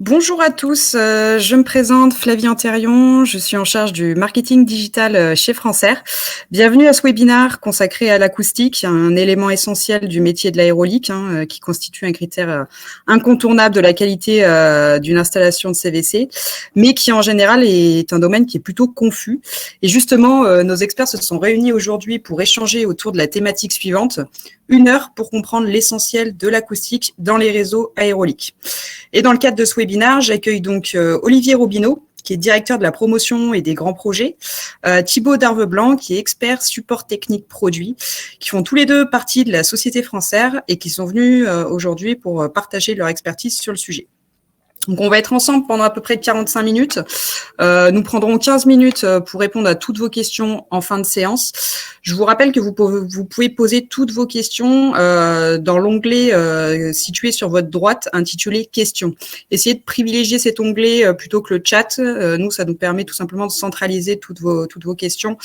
Bonjour à tous, je me présente Flavie Antérion, je suis en charge du marketing digital, chez Francair. Bienvenue à ce webinaire consacré à l'acoustique, un élément essentiel du métier de l'aéraulique, qui constitue un critère, incontournable de la qualité, d'une installation de CVC, mais qui en général est un domaine qui est plutôt confus. Et justement, nos experts se sont réunis aujourd'hui pour échanger autour de la thématique suivante: 1 heure pour comprendre l'essentiel de l'acoustique dans les réseaux aérauliques. Et dans le cadre de ce webinaire, j'accueille donc Olivier Robineau, qui est directeur de la promotion et des grands projets, Thibaut Darveblanc, qui est expert support technique produit, qui font tous les deux partie de la société Francair et qui sont venus aujourd'hui pour partager leur expertise sur le sujet. Donc, on va être ensemble pendant à peu près 45 minutes. Nous prendrons 15 minutes pour répondre à toutes vos questions en fin de séance. Je vous rappelle que vous pouvez poser toutes vos questions dans l'onglet situé sur votre droite intitulé Questions. Essayez de privilégier cet onglet plutôt que le chat. Nous, ça nous permet tout simplement de centraliser toutes vos questions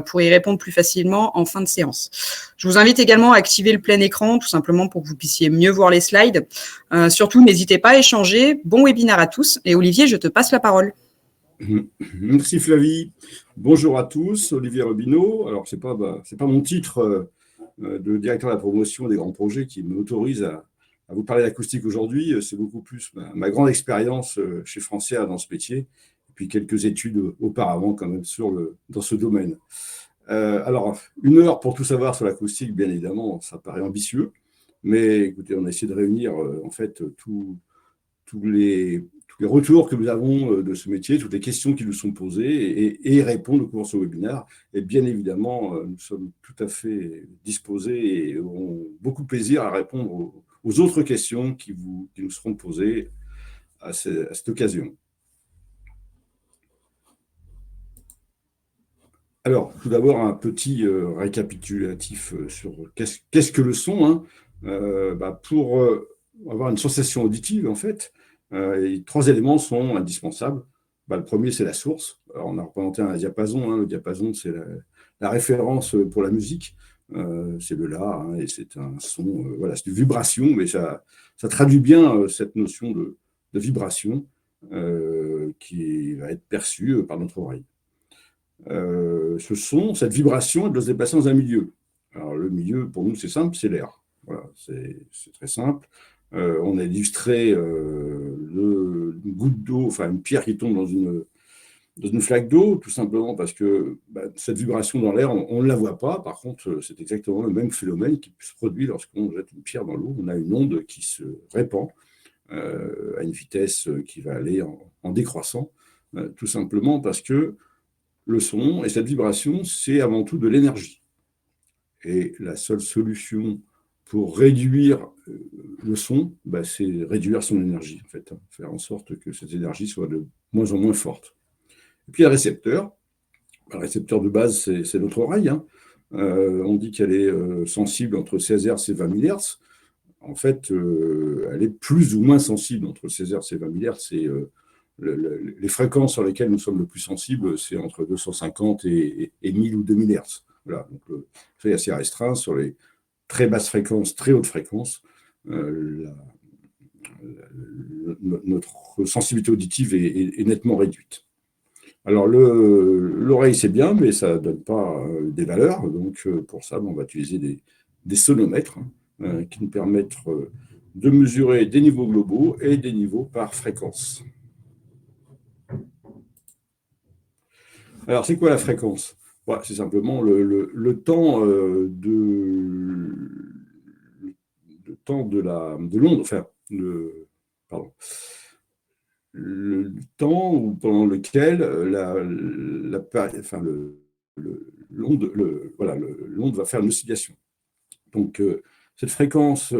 pour y répondre plus facilement en fin de séance. Je vous invite également à activer le plein écran, tout simplement pour que vous puissiez mieux voir les slides. Surtout, n'hésitez pas à échanger. Bon webinaire à tous. Et Olivier, je te passe la parole. Merci Flavie. Bonjour à tous, Olivier Robineau. Alors, c'est pas mon titre de directeur de la promotion des grands projets qui m'autorise à vous parler d'acoustique aujourd'hui. C'est beaucoup plus ma grande expérience chez Francair dans ce métier, et puis quelques études auparavant quand même dans ce domaine. Alors, 1 heure pour tout savoir sur l'acoustique, bien évidemment, ça paraît ambitieux, mais écoutez, on a essayé de réunir en fait tous les retours que nous avons de ce métier, toutes les questions qui nous sont posées et répondre au cours de ce webinaire. Et bien évidemment, nous sommes tout à fait disposés et aurons beaucoup de plaisir à répondre aux autres questions qui nous seront posées à cette occasion. Alors, tout d'abord, un petit récapitulatif sur qu'est-ce que le son. Pour avoir une sensation auditive, en fait, 3 éléments sont indispensables. Le premier, c'est la source. Alors, on a représenté un diapason. Le diapason, c'est la référence pour la musique. C'est le La, et c'est un son, voilà, c'est une vibration, mais ça traduit bien cette notion de vibration qui va être perçue par notre oreille. Cette vibration, elle doit se déplacer dans un milieu. Alors, le milieu, pour nous, c'est simple, c'est l'air. Voilà, c'est très simple. On a illustré une goutte d'eau, enfin une pierre qui tombe dans une flaque d'eau, tout simplement parce que cette vibration dans l'air, on ne la voit pas. Par contre, c'est exactement le même phénomène qui se produit lorsqu'on jette une pierre dans l'eau. On a une onde qui se répand à une vitesse qui va aller en décroissant, tout simplement parce que le son et cette vibration, c'est avant tout de l'énergie. Et la seule solution pour réduire le son, c'est réduire son énergie, en fait, faire en sorte que cette énergie soit de moins en moins forte. Et puis, il y a le récepteur. Le récepteur de base, c'est notre oreille. On dit qu'elle est sensible entre 16 Hz et 20 000 Hz. En fait, elle est plus ou moins sensible entre 16 Hz et 20 000 Hz. Les fréquences sur lesquelles nous sommes le plus sensibles, c'est entre 250 et 1000 ou 2000 Hz. Voilà, donc c'est assez restreint. Sur les très basses fréquences, très hautes fréquences, notre sensibilité auditive est nettement réduite. Alors, l'oreille, c'est bien, mais ça ne donne pas des valeurs. Donc, pour ça, on va utiliser des sonomètres qui nous permettent de mesurer des niveaux globaux et des niveaux par fréquence. Alors, c'est quoi la fréquence? C'est simplement le temps de l'onde, enfin, le temps pendant lequel l'onde va faire une oscillation. Donc, cette fréquence,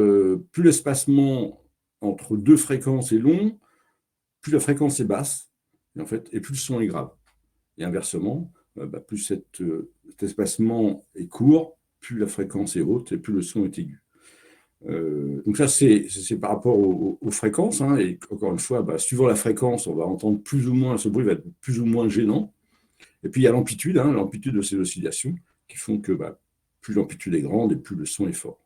plus l'espacement entre 2 fréquences est long, plus la fréquence est basse, et plus le son est grave. Et inversement, plus cet espacement est court, plus la fréquence est haute et plus le son est aigu. Donc ça, c'est par rapport aux fréquences. Et encore une fois, suivant la fréquence, on va entendre plus ou moins, ce bruit va être plus ou moins gênant. Et puis il y a l'amplitude, l'amplitude de ces oscillations qui font que plus l'amplitude est grande et plus le son est fort.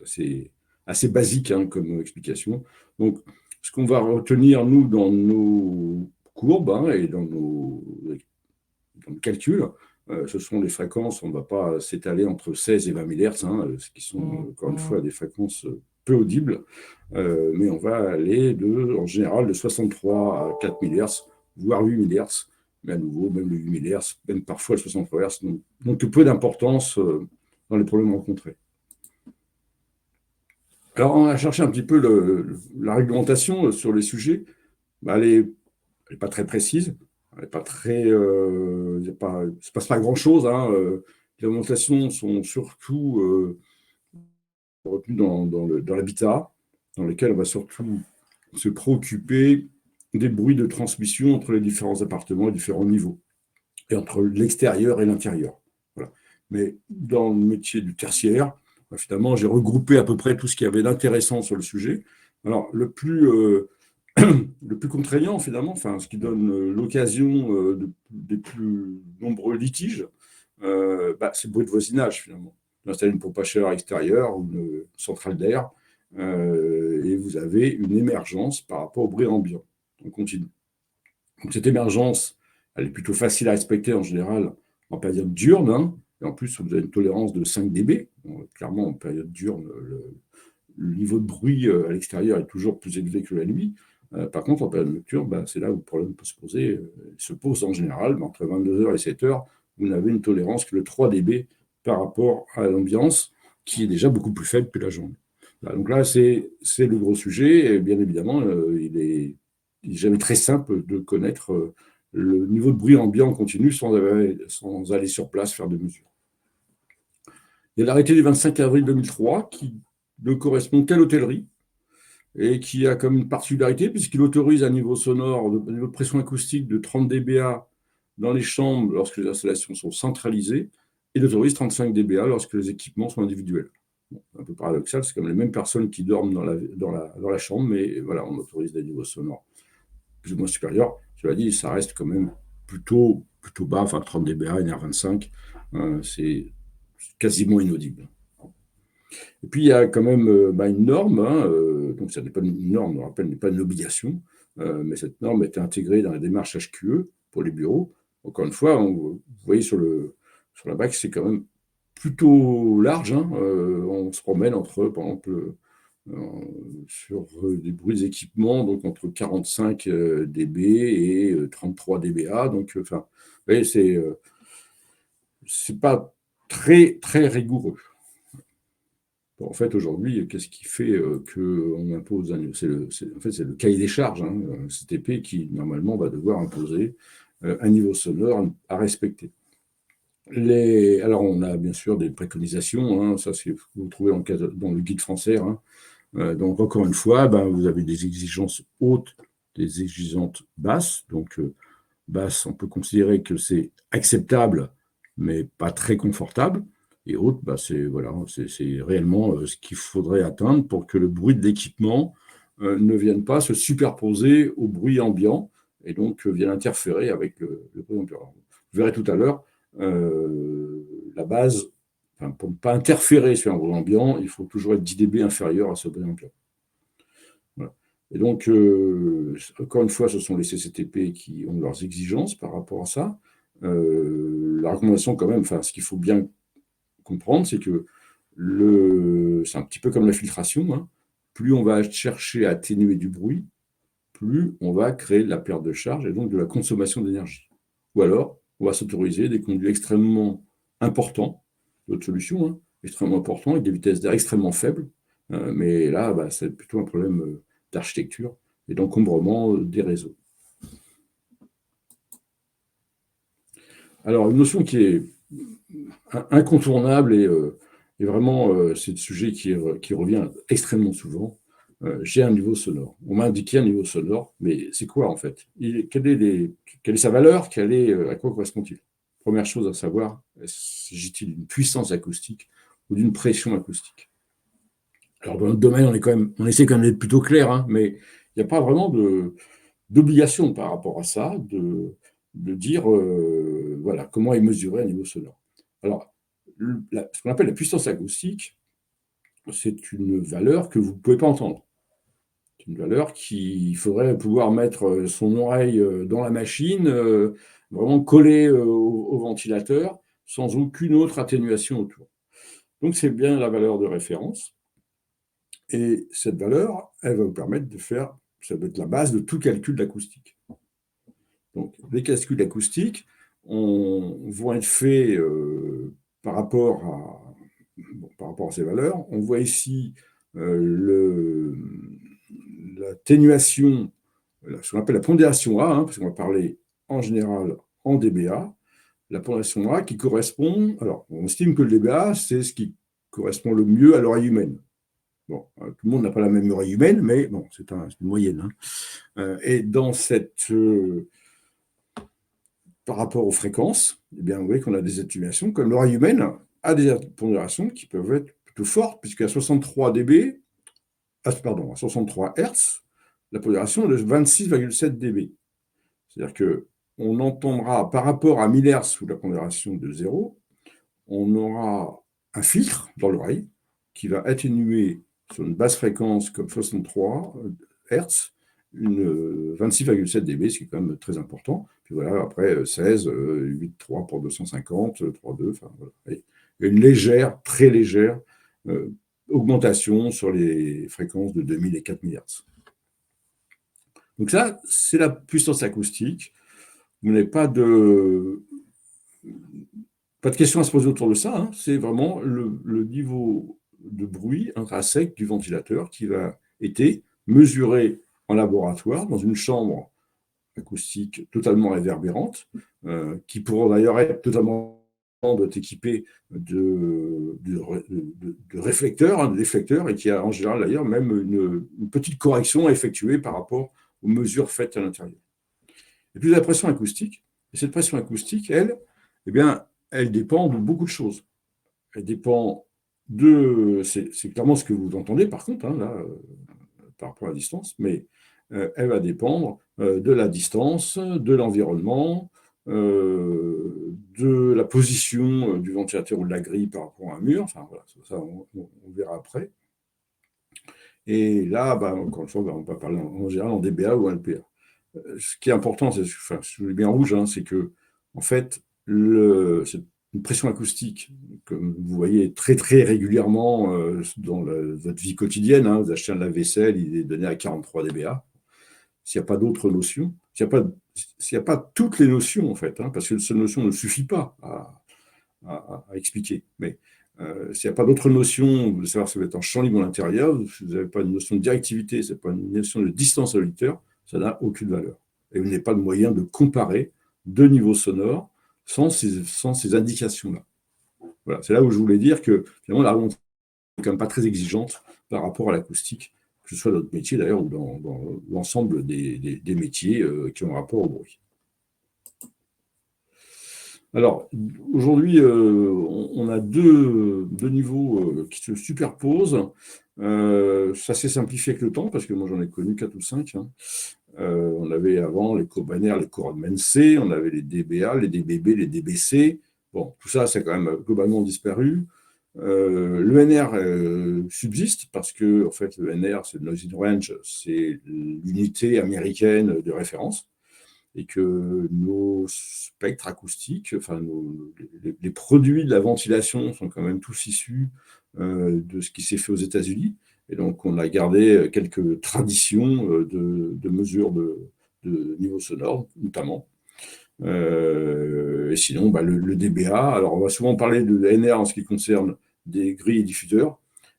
C'est assez basique comme explication. Donc Ce qu'on va retenir, nous, dans nos courbes et dans nos calculs, ce sont les fréquences. On ne va pas s'étaler entre 16 et 20 000 Hz, ce qui sont, encore une fois, des fréquences peu audibles, mais on va aller, en général, de 63 à 4 000 Hz, voire 8 000 Hz, mais à nouveau, même le 8 000 Hz, même parfois le 63 Hz. Donc peu d'importance dans les problèmes rencontrés. Alors, on a cherché un petit peu la réglementation sur les sujets. Elle n'est pas très précise. Elle est pas très, il ne se passe pas grand-chose. Les réglementations sont surtout retenues dans l'habitat, dans lesquels on va surtout se préoccuper des bruits de transmission entre les différents appartements et différents niveaux, et entre l'extérieur et l'intérieur. Voilà. Mais dans le métier du tertiaire, finalement, j'ai regroupé à peu près tout ce qu'il y avait d'intéressant sur le sujet. Alors, le plus contraignant, finalement, ce qui donne l'occasion des plus nombreux litiges, c'est le bruit de voisinage, finalement. Vous installez une pompe à chaleur extérieure ou une centrale d'air, et vous avez une émergence par rapport au bruit ambiant en continu. Donc, cette émergence, elle est plutôt facile à respecter en général en période diurne, et en plus, vous avez une tolérance de 5 dB. Donc, clairement, en période diurne, le niveau de bruit à l'extérieur est toujours plus élevé que la nuit. Par contre, en période nocturne, c'est là où le problème peut se poser. Il se pose en général, entre 22h et 7h, vous n'avez une tolérance que de 3 dB par rapport à l'ambiance, qui est déjà beaucoup plus faible que la journée. Voilà, donc là, c'est le gros sujet. Et bien évidemment, il est jamais très simple de connaître le niveau de bruit ambiant continu sans aller sur place faire des mesures. Il y a l'arrêté du 25 avril 2003 qui ne correspond qu'à l'hôtellerie et qui a comme une particularité puisqu'il autorise un niveau sonore, un niveau de pression acoustique de 30 dBA dans les chambres lorsque les installations sont centralisées et il autorise 35 dBA lorsque les équipements sont individuels. Bon, un peu paradoxal, c'est comme les mêmes personnes qui dorment dans la chambre, mais voilà, on autorise des niveaux sonores plus ou moins supérieurs. Cela dit, ça reste quand même plutôt bas, 30 dBA, NR25, c'est quasiment inaudible. Et puis, il y a quand même une norme, donc ça n'est pas une norme, on rappelle, n'est pas une obligation, mais cette norme est intégrée dans la démarche HQE pour les bureaux. Encore une fois, vous voyez sur la BAC, c'est quand même plutôt large. On se promène entre, par exemple, sur des bruits d'équipement, donc entre 45 dB et 33 dBA. Donc, vous voyez, c'est pas très, très rigoureux. En fait, aujourd'hui, qu'est-ce qui fait qu'on impose c'est le cahier des charges, CTP, qui normalement va devoir imposer un niveau sonore à respecter. Alors, on a bien sûr des préconisations, ça c'est vous trouvez dans le guide français. Donc, encore une fois, vous avez des exigences hautes, des exigences basses. Donc, basse, on peut considérer que c'est acceptable, mais pas très confortable. Et haute, c'est réellement ce qu'il faudrait atteindre pour que le bruit de l'équipement ne vienne pas se superposer au bruit ambiant et donc vienne interférer avec le bruit ambiant. Vous verrez tout à l'heure, la base, pour ne pas interférer sur un bruit ambiant, il faut toujours être 10 dB inférieur à ce bruit ambiant. Voilà. Et donc, encore une fois, ce sont les CCTP qui ont leurs exigences par rapport à ça. La recommandation, quand même, ce qu'il faut bien comprendre, c'est que c'est un petit peu comme la filtration. Plus on va chercher à atténuer du bruit, plus on va créer de la perte de charge et donc de la consommation d'énergie. Ou alors, on va s'autoriser des conduits extrêmement importants, d'autres solutions, extrêmement importants, avec des vitesses d'air extrêmement faibles. Mais là, c'est plutôt un problème d'architecture et d'encombrement des réseaux. Alors, une notion qui est incontournable et vraiment, c'est un sujet qui revient extrêmement souvent. J'ai un niveau sonore. On m'a indiqué un niveau sonore, mais c'est quoi en fait? Quelle est sa valeur? À quoi correspond-il? Première chose à savoir, s'agit-il d'une puissance acoustique ou d'une pression acoustique? Alors dans notre domaine, on essaie quand même d'être plutôt clair, mais il n'y a pas vraiment d'obligation par rapport à ça, de dire voilà, comment est mesuré un niveau sonore. Alors, ce qu'on appelle la puissance acoustique, c'est une valeur que vous ne pouvez pas entendre. C'est une valeur qu'il faudrait pouvoir mettre son oreille dans la machine, vraiment collée au ventilateur, sans aucune autre atténuation autour. Donc, c'est bien la valeur de référence. Et cette valeur, elle va vous permettre de faire, ça va être la base de tout calcul d'acoustique. Donc, les calculs d'acoustique vont être faits par rapport à ces valeurs. On voit ici l'atténuation, ce qu'on appelle la pondération A, parce qu'on va parler en général en dBA. La pondération A qui correspond, alors on estime que le dBA, c'est ce qui correspond le mieux à l'oreille humaine. Bon, tout le monde n'a pas la même oreille humaine, mais bon, c'est une moyenne. Et dans cette par rapport aux fréquences, eh bien, vous voyez qu'on a des atténuations, comme l'oreille humaine a des pondérations qui peuvent être plutôt fortes, puisqu'à 63 dB, à 63 Hz, la pondération est de 26,7 dB. C'est-à-dire qu'on entendra, par rapport à 1000 Hz où la pondération est de 0, on aura un filtre dans l'oreille qui va atténuer sur une basse fréquence comme 63 Hz, une 26,7 dB, ce qui est quand même très important. Puis voilà, après 16, 8,3 pour 250, 3,2, enfin voilà. Et une légère, très légère augmentation sur les fréquences de 2000 et 4000 Hz. Donc ça, c'est la puissance acoustique. Vous n'avez pas de question à se poser autour de ça. C'est vraiment le niveau de bruit intrinsèque du ventilateur qui va être mesuré en laboratoire dans une chambre acoustique totalement réverbérante, qui pourra d'ailleurs être totalement équipée de réflecteurs, de déflecteurs, et qui a en général d'ailleurs même une petite correction à effectuer par rapport aux mesures faites à l'intérieur. Et puis la pression acoustique, et cette pression acoustique, elle, eh bien, elle dépend de beaucoup de choses. Elle dépend c'est clairement ce que vous entendez par contre, là, par rapport à la distance, mais elle va dépendre de la distance, de l'environnement, de la position du ventilateur ou de la grille par rapport à un mur. Enfin, voilà, ça, on verra après. Et là, encore une fois, on va parler en général en dBA ou en LPA. Ce qui est important, je l'ai bien en rouge, c'est que, en fait, c'est une pression acoustique, comme vous voyez très très régulièrement dans votre vie quotidienne, vous achetez un lave-vaisselle, il est donné à 43 dBA. S'il n'y a pas d'autres notions, s'il n'y a pas toutes les notions, en fait, parce que cette notion ne suffit pas à expliquer. Mais s'il n'y a pas d'autres notions, de savoir si vous êtes en champ libre à l'intérieur, si vous n'avez pas une notion de directivité, ce n'est pas une notion de distance à l'auditeur, ça n'a aucune valeur. Et vous n'avez pas de moyen de comparer deux niveaux sonores sans ces indications-là. Voilà, c'est là où je voulais dire que finalement, la remontée n'est quand même pas très exigeante par rapport à l'acoustique, que ce soit dans notre métier d'ailleurs ou dans l'ensemble des métiers qui ont rapport au bruit. Alors, aujourd'hui, on a deux niveaux qui se superposent. Ça s'est simplifié avec le temps, parce que moi, j'en ai connu 4 ou 5. On avait avant les cours binaires, les cours Rodman C, on avait les dBA, les dBB, les dBc. Bon, tout ça, c'est quand même globalement disparu. Le NR subsiste parce que, en fait, le NR, c'est le Noise in Range, c'est l'unité américaine de référence, et que nos spectres acoustiques, enfin les produits de la ventilation sont quand même tous issus de ce qui s'est fait aux États-Unis. Et donc, on a gardé quelques traditions de mesure de niveau sonore, notamment. Et sinon, le dBA, alors on va souvent parler de NR en ce qui concerne des grilles et diffuseurs,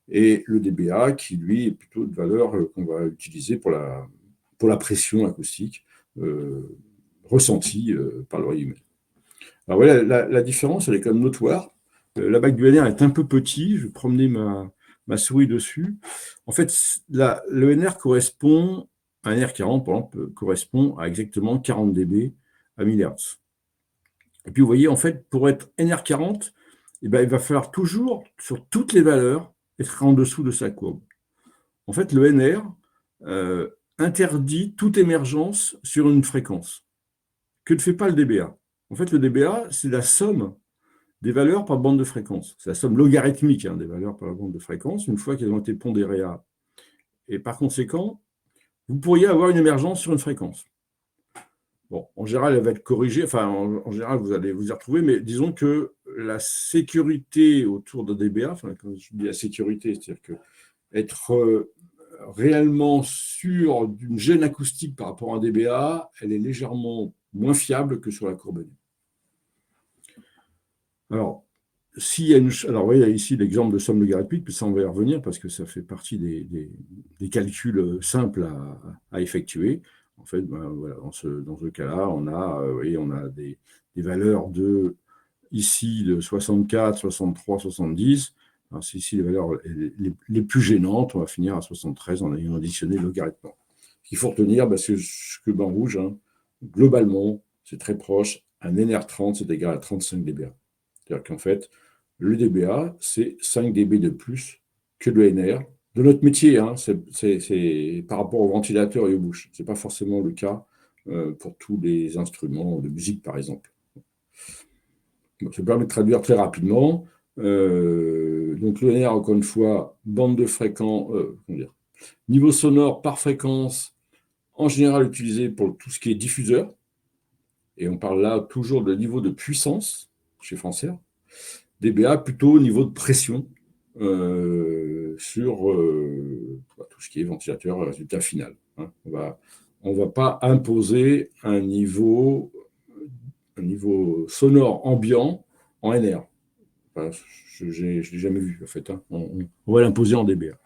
et le dBA qui, lui, est plutôt de valeur qu'on va utiliser pour la pression acoustique ressentie par l'oreille humaine. Alors voilà, la différence, elle est quand même notoire. La bague du NR est un peu petit, je vais promener ma souris dessus. En fait, le NR correspond, un NR40 par exemple, correspond à exactement 40 dB à 1000 Hz. Et puis vous voyez, en fait, pour être NR40, il va falloir toujours, sur toutes les valeurs, être en dessous de sa courbe. En fait, le NR interdit toute émergence sur une fréquence. Que ne fait pas le dBA? En fait, le dBA, c'est la somme des valeurs par bande de fréquence. C'est la somme logarithmique des valeurs par bande de fréquence, une fois qu'elles ont été pondérées à. Et par conséquent, vous pourriez avoir une émergence sur une fréquence. Bon, en général, elle va être corrigée, enfin, en général, vous allez vous y retrouver, mais disons que la sécurité autour de DBA, enfin, quand je dis la sécurité, c'est-à-dire que être réellement sûr d'une gêne acoustique par rapport à un DBA, elle est légèrement moins fiable que sur la courbe. Alors, s'il y a alors, vous voyez ici l'exemple de somme logarithmique, puis ça, on va y revenir parce que ça fait partie des calculs simples à effectuer. En fait, ben, voilà, dans ce cas-là, on a, vous voyez, on a des valeurs ici de 64, 63, 70. Alors, c'est ici les valeurs les plus gênantes. On va finir à 73 en ayant additionné logarithmiquement. Ce qu'il faut retenir, ben, c'est ce que en rouge, hein, globalement, c'est très proche. Un NR30, c'est égal à 35 dBA. C'est-à-dire qu'en fait, le dBA, c'est 5 dB de plus que le NR. De notre métier, hein, c'est par rapport aux ventilateurs et aux bouches. Ce n'est pas forcément le cas pour tous les instruments de musique, par exemple. Donc, ça permet de traduire très rapidement. Donc, le NR, encore une fois, bande de fréquence, niveau sonore par fréquence, en général utilisé pour tout ce qui est diffuseur. Et on parle là toujours de niveau de puissance chez Francaire. dBA plutôt au niveau de pression sur tout ce qui est ventilateur résultat final. Hein. On va pas imposer un niveau sonore ambiant en NR. Enfin, je ne l'ai jamais vu, en fait. Hein. On va l'imposer en dBA.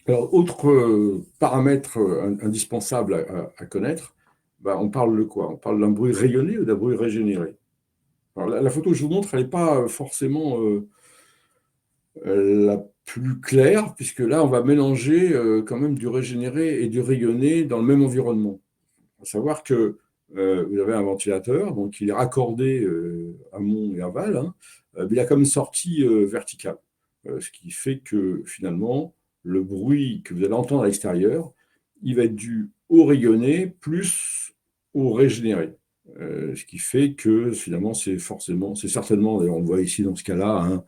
Alors, autre paramètre indispensable à connaître, bah, on parle de quoi? On parle d'un bruit rayonné ou d'un bruit régénéré? Alors, la photo que je vous montre, elle n'est pas forcément la plus claire, puisque là, on va mélanger quand même du régénéré et du rayonné dans le même environnement. Il faut savoir que vous avez un ventilateur, donc il est raccordé amont et aval, hein, mais il a comme une sortie verticale, ce qui fait que finalement, le bruit que vous allez entendre à l'extérieur, il va être dû au rayonné plus au régénéré. Ce qui fait que finalement, c'est certainement, d'ailleurs on le voit ici dans ce cas-là, hein,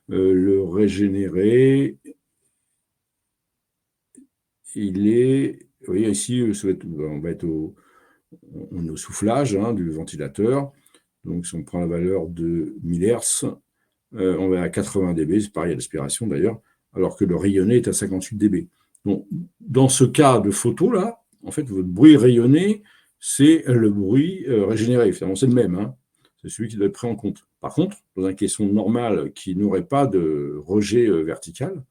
le régénéré, il est, vous voyez ici, on va être au soufflage hein, du ventilateur. Donc si on prend la valeur de 1000 Hz, on va à 80 dB, c'est pareil à l'aspiration d'ailleurs, alors que le rayonné est à 58 dB. Donc, dans ce cas de photo là, en fait, votre bruit rayonné, c'est le bruit régénéré. Finalement, c'est le même. Hein. C'est celui qui doit être pris en compte. Par contre, dans un caisson normal qui n'aurait pas de rejet vertical,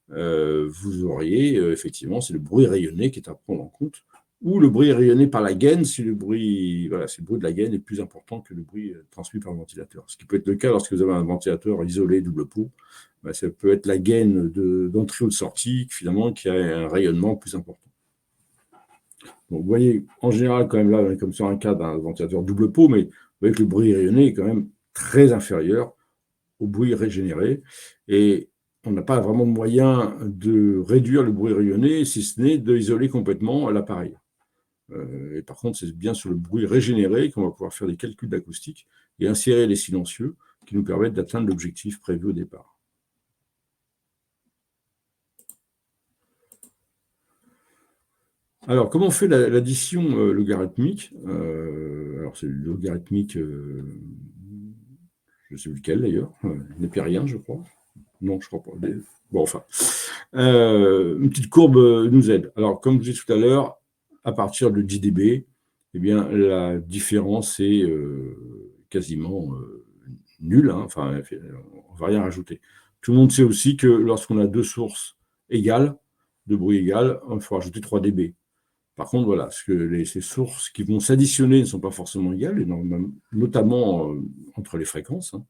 vous auriez effectivement, c'est le bruit rayonné qui est à prendre en compte, ou le bruit rayonné par la gaine, si le bruit de la gaine est plus important que le bruit transmis par le ventilateur. Ce qui peut être le cas lorsque vous avez un ventilateur isolé double pot, ça peut être la gaine d'entrée ou de sortie finalement qui a un rayonnement plus important. Donc, vous voyez, en général, quand même là, on est comme sur un cas d'un ventilateur double pot, mais vous voyez que le bruit rayonné est quand même très inférieur au bruit régénéré. Et on n'a pas vraiment de moyen de réduire le bruit rayonné, si ce n'est d'isoler complètement l'appareil. Et par contre, c'est bien sur le bruit régénéré qu'on va pouvoir faire des calculs d'acoustique et insérer les silencieux qui nous permettent d'atteindre l'objectif prévu au départ. Alors, comment on fait l'addition logarithmique? Alors, c'est logarithmique, je ne sais plus lequel d'ailleurs, népérien, je crois. Non, je ne crois pas. Bon, enfin. Une petite courbe nous aide. Alors, comme je disais tout à l'heure, à partir de 10 dB, eh bien, la différence est quasiment nulle. Hein. Enfin, on ne va rien rajouter. Tout le monde sait aussi que lorsqu'on a deux sources égales, de bruit égal, il faut rajouter 3 dB. Par contre, voilà, ces sources qui vont s'additionner ne sont pas forcément égales, notamment entre les fréquences. Hein.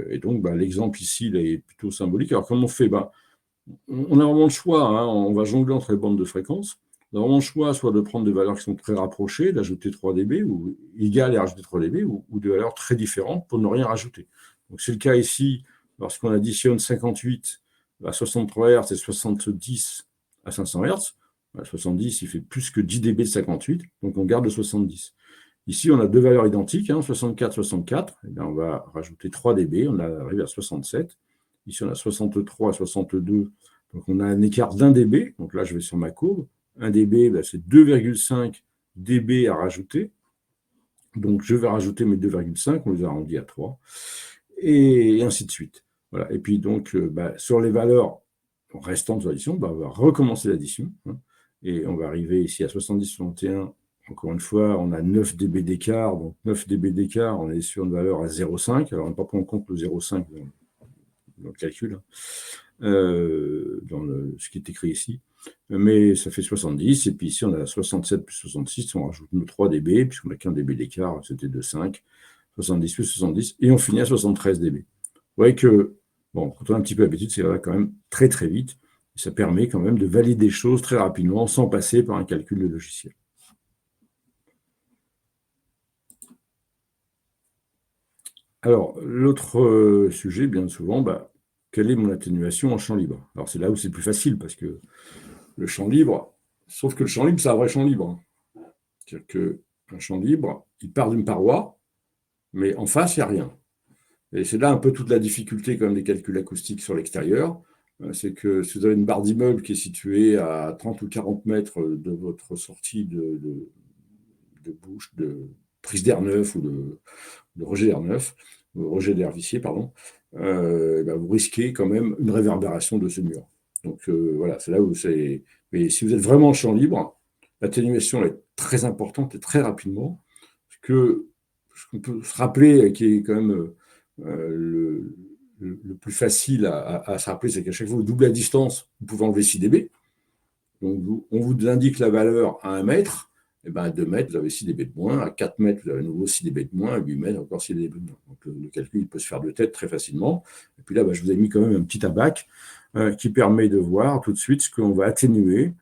Et donc, l'exemple ici il est plutôt symbolique. Alors, comment on fait? On a vraiment le choix. Hein. On va jongler entre les bandes de fréquences. On a vraiment le choix soit de prendre des valeurs qui sont très rapprochées, d'ajouter 3 dB, ou égales et rajouter 3 dB, ou des valeurs très différentes pour ne rien rajouter. Donc, c'est le cas ici, lorsqu'on additionne 58 à 63 Hz et 70 à 500 Hz. 70, il fait plus que 10 dB de 58, donc on garde le 70. Ici, on a deux valeurs identiques, hein, 64, 64, et bien on va rajouter 3 dB, on arrive à 67, Ici, on a 63 à 62. Donc, on a un écart d'1 dB. Donc là, je vais sur ma courbe. 1 dB, ben, c'est 2,5 dB à rajouter. Donc, je vais rajouter mes 2,5. On les arrondit à 3. Et ainsi de suite. Voilà. Et puis, donc, sur les valeurs restantes de l'addition, on va recommencer l'addition. Et on va arriver ici à 70, 61. Encore une fois, on a 9 dB d'écart. Donc, 9 dB d'écart, on est sur une valeur à 0,5. Alors, on n'a pas pris en compte le 0,5 dans le calcul, ce qui est écrit ici. Mais ça fait 70. Et puis ici, on a 67 plus 66. On rajoute nos 3 dB, puisqu'on n'a qu'un dB d'écart. C'était de 5. 70 plus 70. Et on finit à 73 dB. Vous voyez que, quand on a un petit peu l'habitude, c'est quand même très, très vite. Ça permet quand même de valider des choses très rapidement sans passer par un calcul de logiciel. Alors, l'autre sujet, bien souvent, quelle est mon atténuation en champ libre? Alors, c'est là où c'est plus facile, parce que le champ libre, sauf que le champ libre, c'est un vrai champ libre. C'est-à-dire qu'un champ libre, il part d'une paroi, mais en face, il n'y a rien. Et c'est là un peu toute la difficulté quand même des calculs acoustiques sur l'extérieur. C'est que si vous avez une barre d'immeuble qui est située à 30 ou 40 mètres de votre sortie de bouche, de prise d'air neuf ou de rejet d'air neuf, rejet d'air vicié, pardon, vous risquez quand même une réverbération de ce mur. Donc voilà, c'est là où c'est. Mais si vous êtes vraiment en champ libre, l'atténuation est très importante et très rapidement. Ce qu'on peut se rappeler, qui est quand même le plus facile à se rappeler, c'est qu'à chaque fois que vous doublez la distance, vous pouvez enlever 6 dB. Donc on vous indique la valeur à 1 mètre. Et à 2 mètres, vous avez 6 dB de moins. À 4 mètres, vous avez à nouveau 6 dB de moins. À 8 mètres, encore 6 dB de moins. Donc le calcul peut se faire de tête très facilement. Et puis là, je vous ai mis quand même un petit abac qui permet de voir tout de suite ce qu'on va atténuer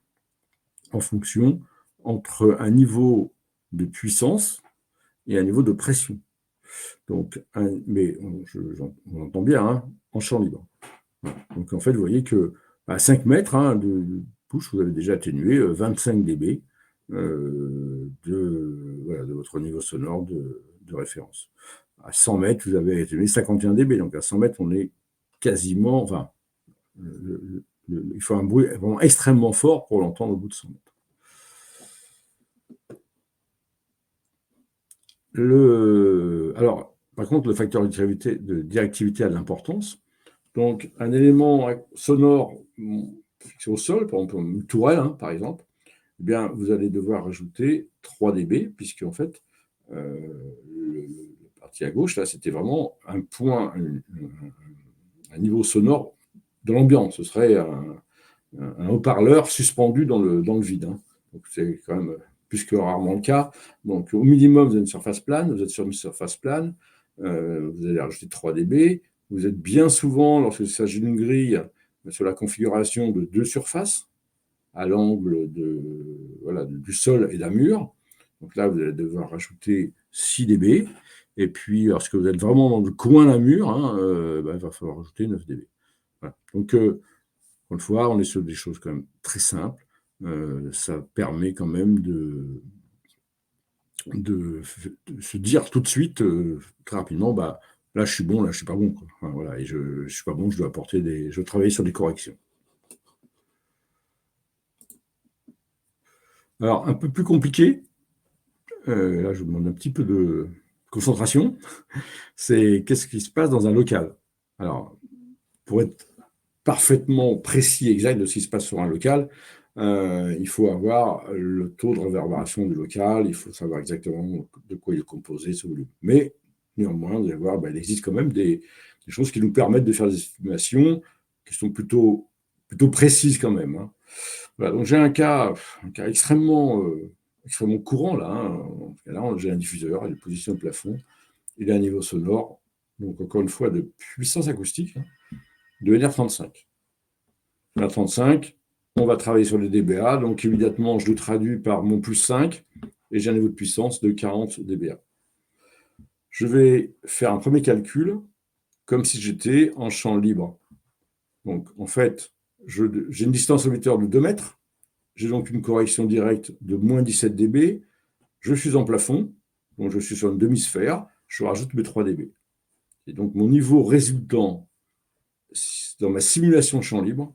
en fonction entre un niveau de puissance et un niveau de pression. Donc, mais on entend bien, en champ libre. Donc en fait, vous voyez qu'à 5 mètres de push, vous avez déjà atténué 25 dB de votre niveau sonore de référence. À 100 mètres, vous avez atténué 51 dB. Donc à 100 mètres, on est quasiment. Enfin, il faut un bruit vraiment extrêmement fort pour l'entendre au bout de 100 mètres. Alors, par contre, le facteur de directivité a de l'importance. Donc, un élément sonore fixé au sol, par exemple une tourelle, par exemple, eh bien, vous allez devoir rajouter 3 dB, puisque en fait, la partie à gauche, là, c'était vraiment un point, un niveau sonore de l'ambiance. Ce serait un haut-parleur suspendu dans le vide. Donc, c'est quand même plus que rarement le cas. Donc, au minimum, vous avez une surface plane. Vous êtes sur une surface plane. Vous allez rajouter 3 dB. Vous êtes bien souvent, lorsqu'il s'agit d'une grille, sur la configuration de 2 surfaces à l'angle du sol et d'un mur. Donc là, vous allez devoir rajouter 6 dB. Et puis, lorsque vous êtes vraiment dans le coin d'un mur, il va falloir rajouter 9 dB. Voilà. Donc, encore une fois, on est sur des choses quand même très simples. Ça permet quand même de se dire tout de suite, très rapidement, là, je suis bon, là, je suis pas bon. Enfin, voilà, et je suis pas bon, je dois travailler sur des corrections. Alors, un peu plus compliqué, là, je vous demande un petit peu de concentration, c'est qu'est-ce qui se passe dans un local. Alors, pour être parfaitement précis et exact de ce qui se passe sur un local, il faut avoir le taux de réverbération du local, il faut savoir exactement de quoi il est composé, ce volume. Mais néanmoins, vous allez voir, il existe quand même des choses qui nous permettent de faire des estimations qui sont plutôt précises quand même. Voilà, donc j'ai un cas extrêmement courant là. Là, j'ai un diffuseur, il est positionné au plafond, il a un niveau sonore, donc encore une fois de puissance acoustique, de NR35. NR35, on va travailler sur les dBA, donc immédiatement je le traduis par mon plus 5 et j'ai un niveau de puissance de 40 dBA. Je vais faire un premier calcul comme si j'étais en champ libre. Donc en fait, j'ai une distance émetteur de 2 mètres, j'ai donc une correction directe de moins 17 dB, je suis en plafond, donc je suis sur une demi-sphère, je rajoute mes 3 dB. Et donc mon niveau résultant dans ma simulation de champ libre,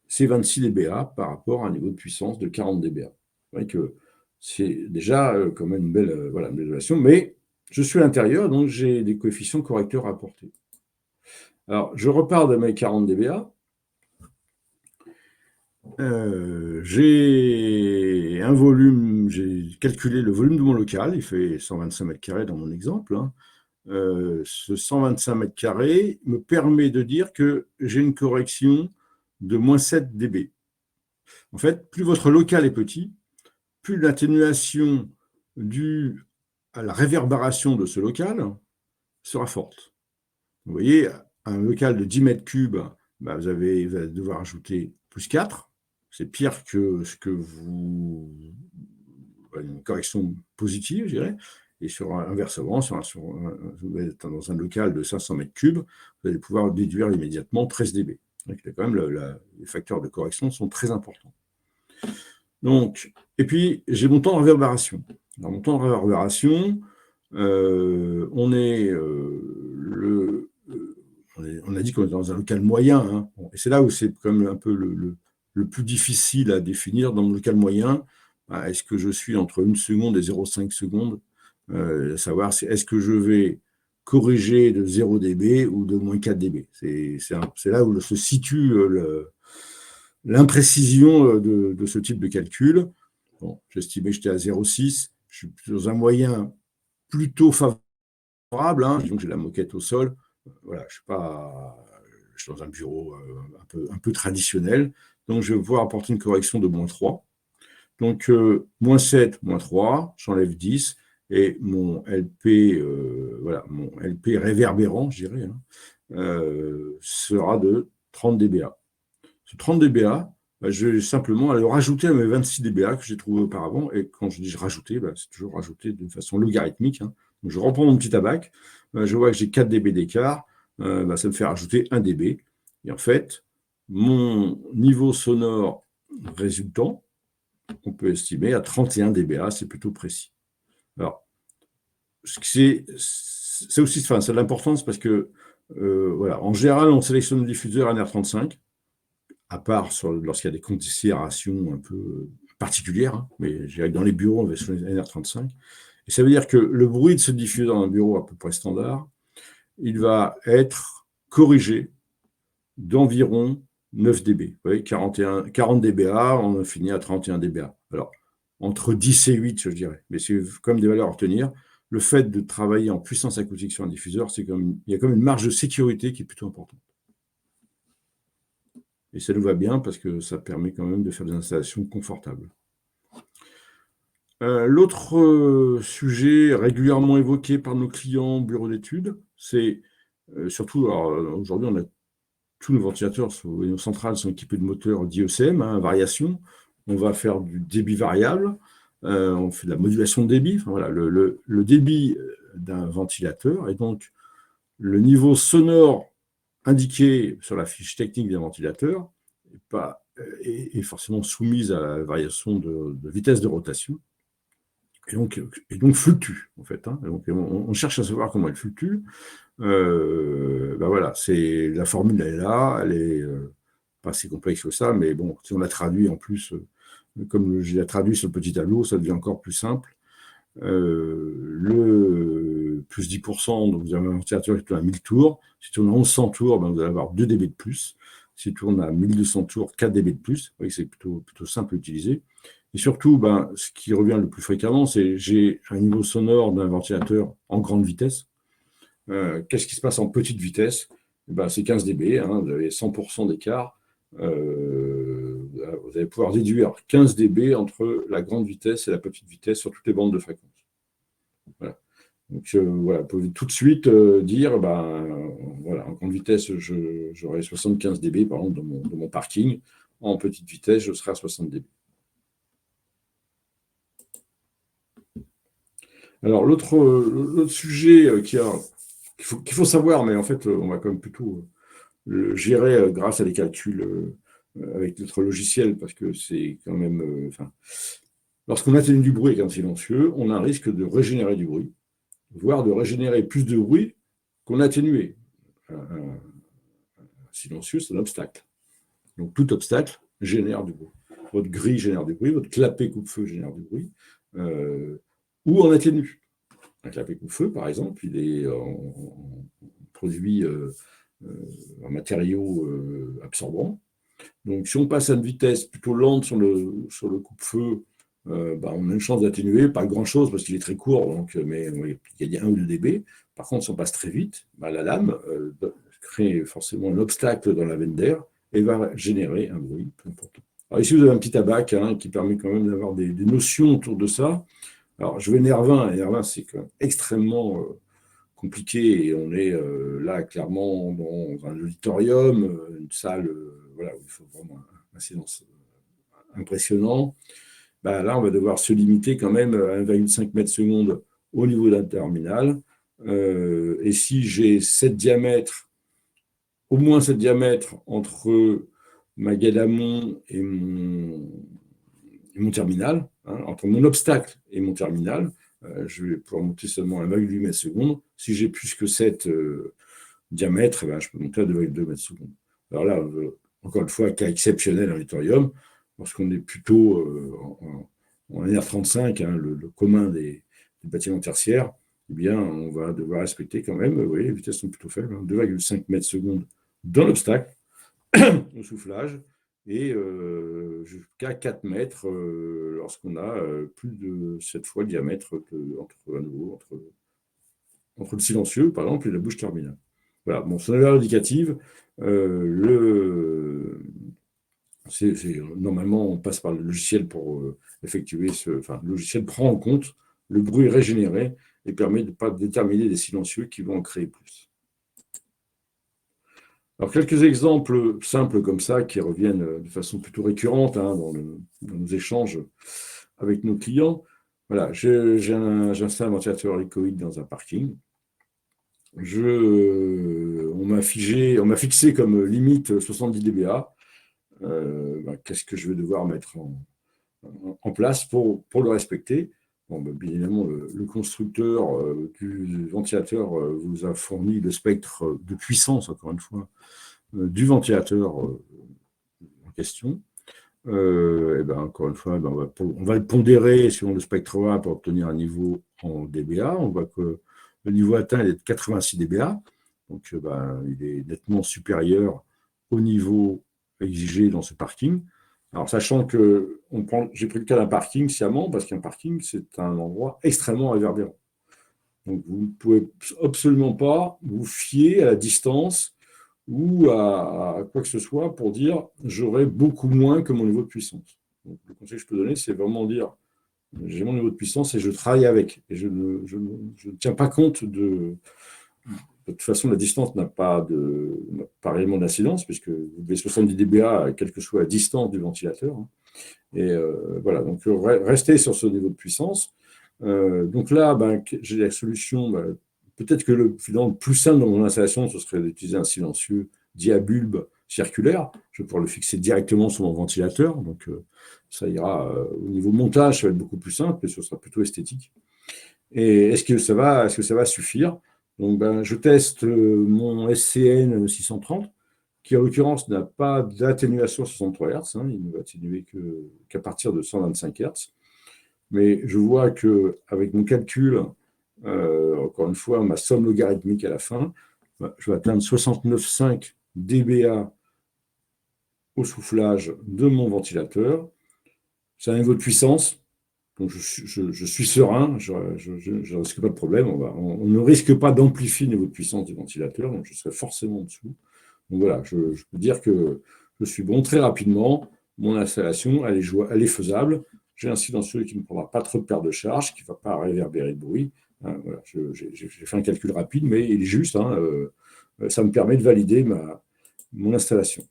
c'est 26 dBA par rapport à un niveau de puissance de 40 dBA. Vous voyez que c'est déjà quand même une belle évaluation, mais je suis à l'intérieur, donc j'ai des coefficients correcteurs à apporter. Alors, je repars de mes 40 dBA. J'ai un volume, j'ai calculé le volume de mon local, il fait 125 mètres carrés dans mon exemple. Ce 125 mètres carrés me permet de dire que j'ai une correction de moins 7 dB. En fait, plus votre local est petit, plus l'atténuation due à la réverbération de ce local sera forte. Vous voyez, un local de 10 mètres cubes, vous allez devoir ajouter plus 4. C'est pire que ce que vous. Une correction positive, je dirais. Et inversement, vous êtes dans un local de 500 mètres cubes, vous allez pouvoir déduire immédiatement 13 dB. Donc, quand même, les facteurs de correction sont très importants. Donc, et puis, j'ai mon temps de réverbération. Alors, mon temps de réverbération, on a dit qu'on est dans un local moyen, hein. Et c'est là où c'est quand même un peu le plus difficile à définir dans le local moyen. Est-ce que je suis entre 1 seconde et 0,5 secondes, savoir est-ce que je vais corriger de 0 dB ou de moins 4 dB. C'est là où se situe l'imprécision de ce type de calcul. Bon, j'estimais que j'étais à 0,6. Je suis dans un moyen plutôt favorable. Disons que j'ai la moquette au sol. Voilà, je suis dans un bureau un peu traditionnel. Donc, je vais pouvoir apporter une correction de moins 3. Donc, moins 7, moins 3, j'enlève 10. Et mon LP, mon LP réverbérant, je dirais, sera de 30 dBA. Ce 30 dBA, je vais simplement le rajouter à mes 26 dBA que j'ai trouvé auparavant. Et quand je dis rajouter, c'est toujours rajouter de façon logarithmique. Donc, je reprends mon petit tabac, je vois que j'ai 4 dB d'écart, ça me fait rajouter 1 dB. Et en fait, mon niveau sonore résultant, on peut estimer à 31 dBA, c'est plutôt précis. Alors, c'est aussi, c'est de l'importance parce que, en général, on sélectionne le diffuseur NR35, à part lorsqu'il y a des considérations un peu particulières, mais dans les bureaux, on va sur les NR35. Et ça veut dire que le bruit de ce diffuseur dans un bureau à peu près standard, il va être corrigé d'environ 9 dB. Vous voyez, 40 dBA, on a fini à 31 dBA. Alors, entre 10 et 8, je dirais. Mais c'est comme des valeurs à retenir. Le fait de travailler en puissance acoustique sur un diffuseur, il y a comme une marge de sécurité qui est plutôt importante. Et ça nous va bien parce que ça permet quand même de faire des installations confortables. L'autre sujet régulièrement évoqué par nos clients bureaux d'études, c'est surtout, aujourd'hui, tous nos ventilateurs, nos centrales sont équipés de moteurs d'IECM, variation. On va faire du débit variable, on fait de la modulation de débit. Enfin, voilà, le débit d'un ventilateur et donc le niveau sonore indiqué sur la fiche technique d'un ventilateur est forcément soumise à la variation de vitesse de rotation. Et donc fluctue, en fait. Donc, on cherche à savoir comment elle fluctue. Voilà, la formule, elle est là, elle est pas si complexe que ça, mais bon, si on la traduit en plus, comme je l'ai traduit sur le petit tableau, ça devient encore plus simple. Le plus 10%, donc vous avez un ventilateur qui tourne à 1000 tours. Si tourne à 1100 tours, vous allez avoir 2 dB de plus. Si tourne à 1200 tours, 4 dB de plus. Vous voyez que c'est plutôt simple à utiliser. Et surtout, ce qui revient le plus fréquemment, c'est j'ai un niveau sonore d'un ventilateur en grande vitesse. Qu'est-ce qui se passe en petite vitesse? C'est 15 dB, vous avez 100% d'écart. Vous allez pouvoir déduire 15 dB entre la grande vitesse et la petite vitesse sur toutes les bandes de fréquence. Voilà. Donc, vous pouvez tout de suite dire, en grande vitesse, j'aurai 75 dB, par exemple, dans mon parking. En petite vitesse, je serai à 60 dB. Alors, l'autre sujet qu'il faut savoir, mais en fait, on va quand même plutôt le gérer grâce à des calculs avec notre logiciel, parce que c'est quand même... lorsqu'on atténue du bruit avec un silencieux, on a un risque de régénérer du bruit, voire de régénérer plus de bruit qu'on a atténué. Un silencieux, c'est un obstacle. Donc, tout obstacle génère du bruit. Votre grille génère du bruit, votre clapet coupe-feu génère du bruit, ou en atténue. Un clapet coupe-feu, par exemple, il est en produit un matériau absorbant. Donc, si on passe à une vitesse plutôt lente sur le coupe-feu, on a une chance d'atténuer, pas grand-chose parce qu'il est très court, donc, mais il y a 1 ou 2 dB. Par contre, si on passe très vite, la lame crée forcément un obstacle dans la veine d'air et va générer un bruit important. Alors ici, vous avez un petit abac qui permet quand même d'avoir des notions autour de ça. Alors, je vais Nervin, et Nervin, c'est quand même extrêmement compliqué, et on est là clairement dans un auditorium, une salle voilà, où il faut vraiment un silence impressionnant. Là, on va devoir se limiter quand même à 1,5 mètres seconde au niveau d'un terminal. Et si j'ai 7 diamètres, au moins 7 diamètres entre ma gaine d'amont et mon terminal, entre mon obstacle et mon terminal, je vais pouvoir monter seulement à 1,8 mètres seconde. Si j'ai plus que 7 diamètres, je peux monter à 2,2 mètres seconde. Alors là, encore une fois, cas exceptionnel en auditorium, lorsqu'on est plutôt en NR35, le commun des bâtiments tertiaires, eh bien, on va devoir respecter quand même, vous voyez, les vitesses sont plutôt faibles, 2,5 mètres secondes dans l'obstacle, au soufflage, et jusqu'à 4 mètres lorsqu'on a plus de 7 fois le diamètre entre le silencieux, par exemple, et la bouche terminale. Voilà, bon, son valeur indicative, normalement, on passe par le logiciel pour effectuer le logiciel prend en compte le bruit régénéré et permet de pas déterminer des silencieux qui vont en créer plus. Alors, quelques exemples simples comme ça qui reviennent de façon plutôt récurrente dans nos échanges avec nos clients. Voilà, j'installe un ventilateur hélicoïde dans un parking. On m'a fixé comme limite 70 dBA. Qu'est-ce que je vais devoir mettre en place pour le respecter? Bien évidemment, le constructeur du ventilateur vous a fourni le spectre de puissance, encore une fois, du ventilateur en question. Encore une fois, on va le pondérer selon le spectre A pour obtenir un niveau en dBA. On voit que le niveau atteint est de 86 dBA, donc il est nettement supérieur au niveau exigé dans ce parking. Alors, sachant que j'ai pris le cas d'un parking sciemment, parce qu'un parking, c'est un endroit extrêmement réverbérant. Donc, vous ne pouvez absolument pas vous fier à la distance ou à quoi que ce soit pour dire j'aurai beaucoup moins que mon niveau de puissance. Donc, le conseil que je peux donner, c'est vraiment dire j'ai mon niveau de puissance et je travaille avec. Et je ne tiens pas compte de. De toute façon, la distance n'a pas réellement d'incidence, puisque vous devez 70 dBA, quelle que soit la distance du ventilateur. Et voilà, donc restez sur ce niveau de puissance. Donc là, j'ai la solution. Peut-être que le plus simple dans mon installation, ce serait d'utiliser un silencieux diabulbe circulaire. Je vais pouvoir le fixer directement sur mon ventilateur. Donc, ça ira au niveau montage, ça va être beaucoup plus simple, et ce sera plutôt esthétique. Et est-ce que ça va suffire? Donc, je teste mon SCN 630, qui en l'occurrence n'a pas d'atténuation à 63 Hz. Il ne va atténuer qu'à partir de 125 Hz. Mais je vois qu'avec mon calcul, encore une fois, ma somme logarithmique à la fin, je vais atteindre 69,5 dBA au soufflage de mon ventilateur. C'est un niveau de puissance. Donc, je suis serein, je ne risque pas de problème. On ne risque pas d'amplifier le niveau de puissance du ventilateur, donc je serai forcément en dessous. Donc voilà, je peux dire que je suis bon très rapidement. Mon installation, elle est faisable. J'ai un silencieux qui ne prendra pas trop de perte de charge, qui ne va pas réverbérer de bruit. Voilà, j'ai fait un calcul rapide, mais il est juste. Ça me permet de valider mon installation.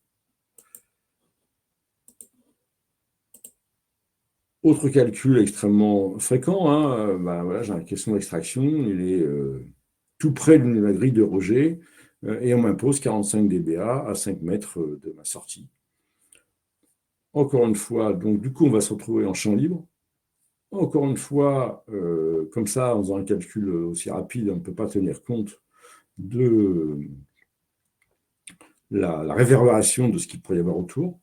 Autre calcul extrêmement fréquent, voilà, j'ai une question d'extraction, il est tout près de la grille de rejet et on m'impose 45 dBA à 5 mètres de ma sortie. Encore une fois, donc du coup, on va se retrouver en champ libre. Encore une fois, comme ça, en faisant un calcul aussi rapide, on ne peut pas tenir compte de la réverbération de ce qu'il pourrait y avoir autour.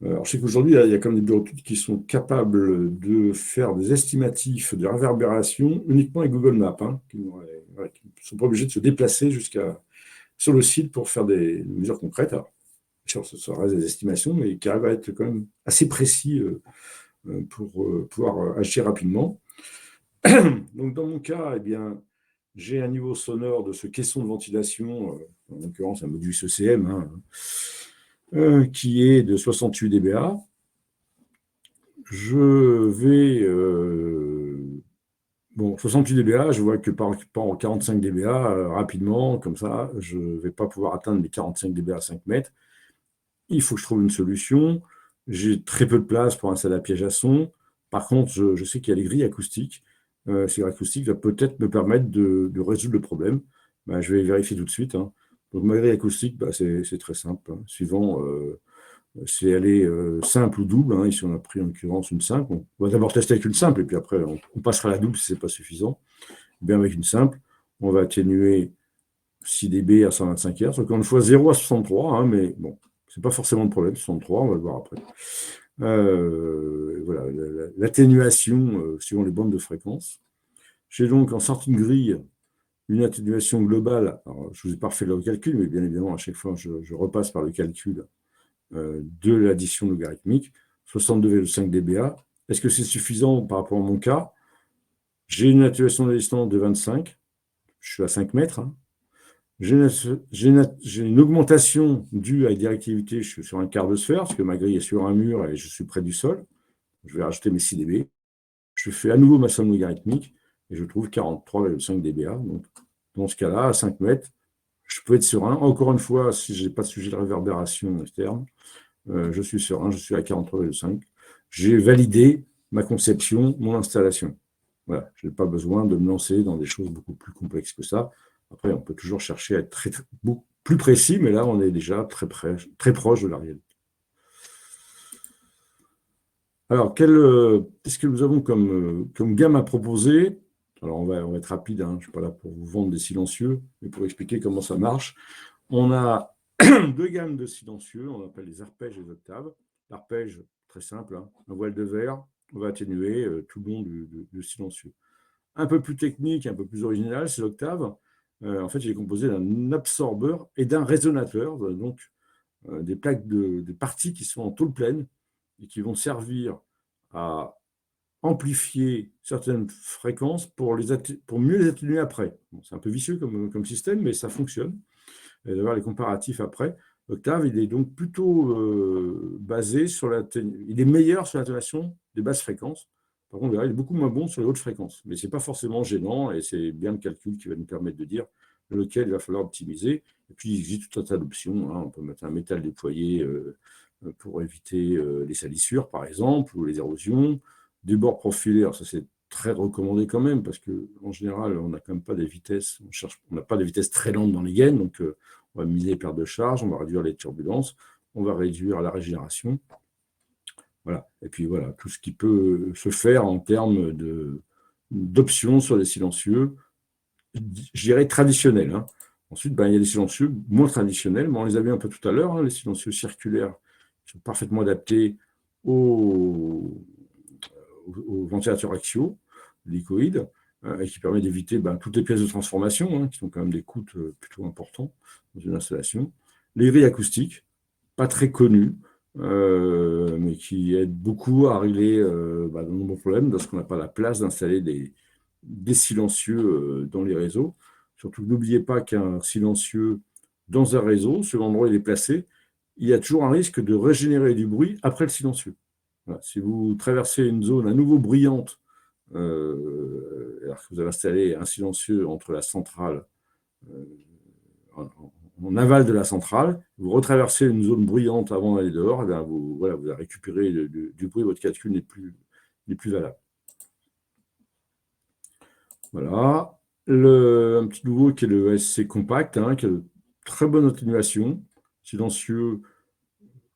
Alors, je sais qu'aujourd'hui, il y a quand même des bureaux d'études qui sont capables de faire des estimatifs de réverbération uniquement avec Google Maps, hein, qui ne sont pas obligés de se déplacer sur le site pour faire des mesures concrètes. Alors, ça reste des estimations, mais qui arrivent à être quand même assez précis pour pouvoir agir rapidement. Donc, dans mon cas, eh bien, j'ai un niveau sonore de ce caisson de ventilation, en l'occurrence un Modus ECM, hein, qui est de 68 dBA. Je vais... bon, 68 dBA, je vois que par 45 dBA, rapidement, comme ça, je ne vais pas pouvoir atteindre mes 45 dBA à 5 mètres. Il faut que je trouve une solution. J'ai très peu de place pour installer un piège à son. Par contre, je sais qu'il y a les grilles acoustiques. Ces grilles acoustiques va peut-être me permettre de résoudre le problème. Ben, je vais vérifier tout de suite, hein. Donc, ma grille acoustique, ben, c'est très simple, hein. Suivant, c'est elle est simple ou double, hein. Ici, on a pris en l'occurrence une simple. On va d'abord tester avec une simple, et puis après, on passera à la double si ce n'est pas suffisant. Bien, avec une simple, on va atténuer 6 dB à 125 Hz. Encore une fois, 0 à 63, hein, mais bon, c'est pas forcément le problème. 63, on va le voir après. Voilà, l'atténuation suivant les bandes de fréquence. J'ai donc en sortie de grille une atténuation globale. Alors, je ne vous ai pas refait le calcul, mais bien évidemment, à chaque fois, je repasse par le calcul de l'addition logarithmique. 62,5 dBA. Est-ce que c'est suffisant par rapport à mon cas? J'ai une atténuation de distance de 25. Je suis à 5 mètres, hein. J'ai une augmentation due à la directivité. Je suis sur un quart de sphère, parce que ma grille est sur un mur et je suis près du sol. Je vais rajouter mes 6 dB. Je fais à nouveau ma somme logarithmique et je trouve 43,5 dBA. Donc, dans ce cas-là, à 5 mètres, je peux être serein. Encore une fois, si je n'ai pas de sujet de réverbération externe, je suis serein, je suis à 43,5. J'ai validé ma conception, mon installation. Voilà, je n'ai pas besoin de me lancer dans des choses beaucoup plus complexes que ça. Après, on peut toujours chercher à être beaucoup plus précis, mais là, on est déjà très proche de la réalité. Alors, qu'est-ce que nous avons comme gamme à proposer? Alors, on va être rapide, hein, je ne suis pas là pour vous vendre des silencieux, mais pour expliquer comment ça marche. On a deux gammes de silencieux, on appelle les arpèges et les octaves. L'arpège, très simple, hein, un voile de verre, on va atténuer tout le long du silencieux. Un peu plus technique, un peu plus original, c'est l'octave. En fait, il est composé d'un absorbeur et d'un résonateur, donc des plaques des parties qui sont en tôle pleine et qui vont servir à amplifier certaines fréquences pour mieux les atténuer après. Bon, c'est un peu vicieux comme système, mais ça fonctionne. Et d'avoir les comparatifs après. Octave, il est donc plutôt basé sur il est meilleur sur l'atténuation des basses fréquences. Par contre, il est beaucoup moins bon sur les hautes fréquences. Mais ce n'est pas forcément gênant et c'est bien le calcul qui va nous permettre de dire lequel il va falloir optimiser. Et puis, il existe tout un tas d'options, hein. On peut mettre un métal déployé pour éviter les salissures, par exemple, ou les érosions. Des bords profilés, alors ça c'est très recommandé quand même, parce qu'en général, on n'a quand même pas des vitesses, on n'a pas de vitesse très lente dans les gaines, donc on va miser les pertes de charge, on va réduire les turbulences, on va réduire la régénération. Voilà. Et puis voilà, tout ce qui peut se faire en termes d'options sur les silencieux, je dirais traditionnels, hein. Ensuite, il y a des silencieux moins traditionnels, mais on les a vus un peu tout à l'heure, hein, les silencieux circulaires qui sont parfaitement adaptés aux ventilateurs axiaux, l'hélicoïde, et qui permet d'éviter toutes les pièces de transformation, hein, qui sont quand même des coûts plutôt importants dans une installation. Les grilles acoustiques, pas très connues, mais qui aident beaucoup à régler de nombreux problèmes lorsqu'on n'a pas la place d'installer des silencieux dans les réseaux. Surtout, n'oubliez pas qu'un silencieux dans un réseau, selon l'endroit où il est placé, il y a toujours un risque de régénérer du bruit après le silencieux. Voilà. Si vous traversez une zone à nouveau bruyante, alors que vous avez installé un silencieux entre la centrale, en aval de la centrale, vous retraversez une zone bruyante avant d'aller dehors, et vous avez récupéré du bruit, votre calcul n'est plus valable. Voilà. Un petit nouveau qui est le SC Compact, hein, qui a de très bonne atténuation, silencieux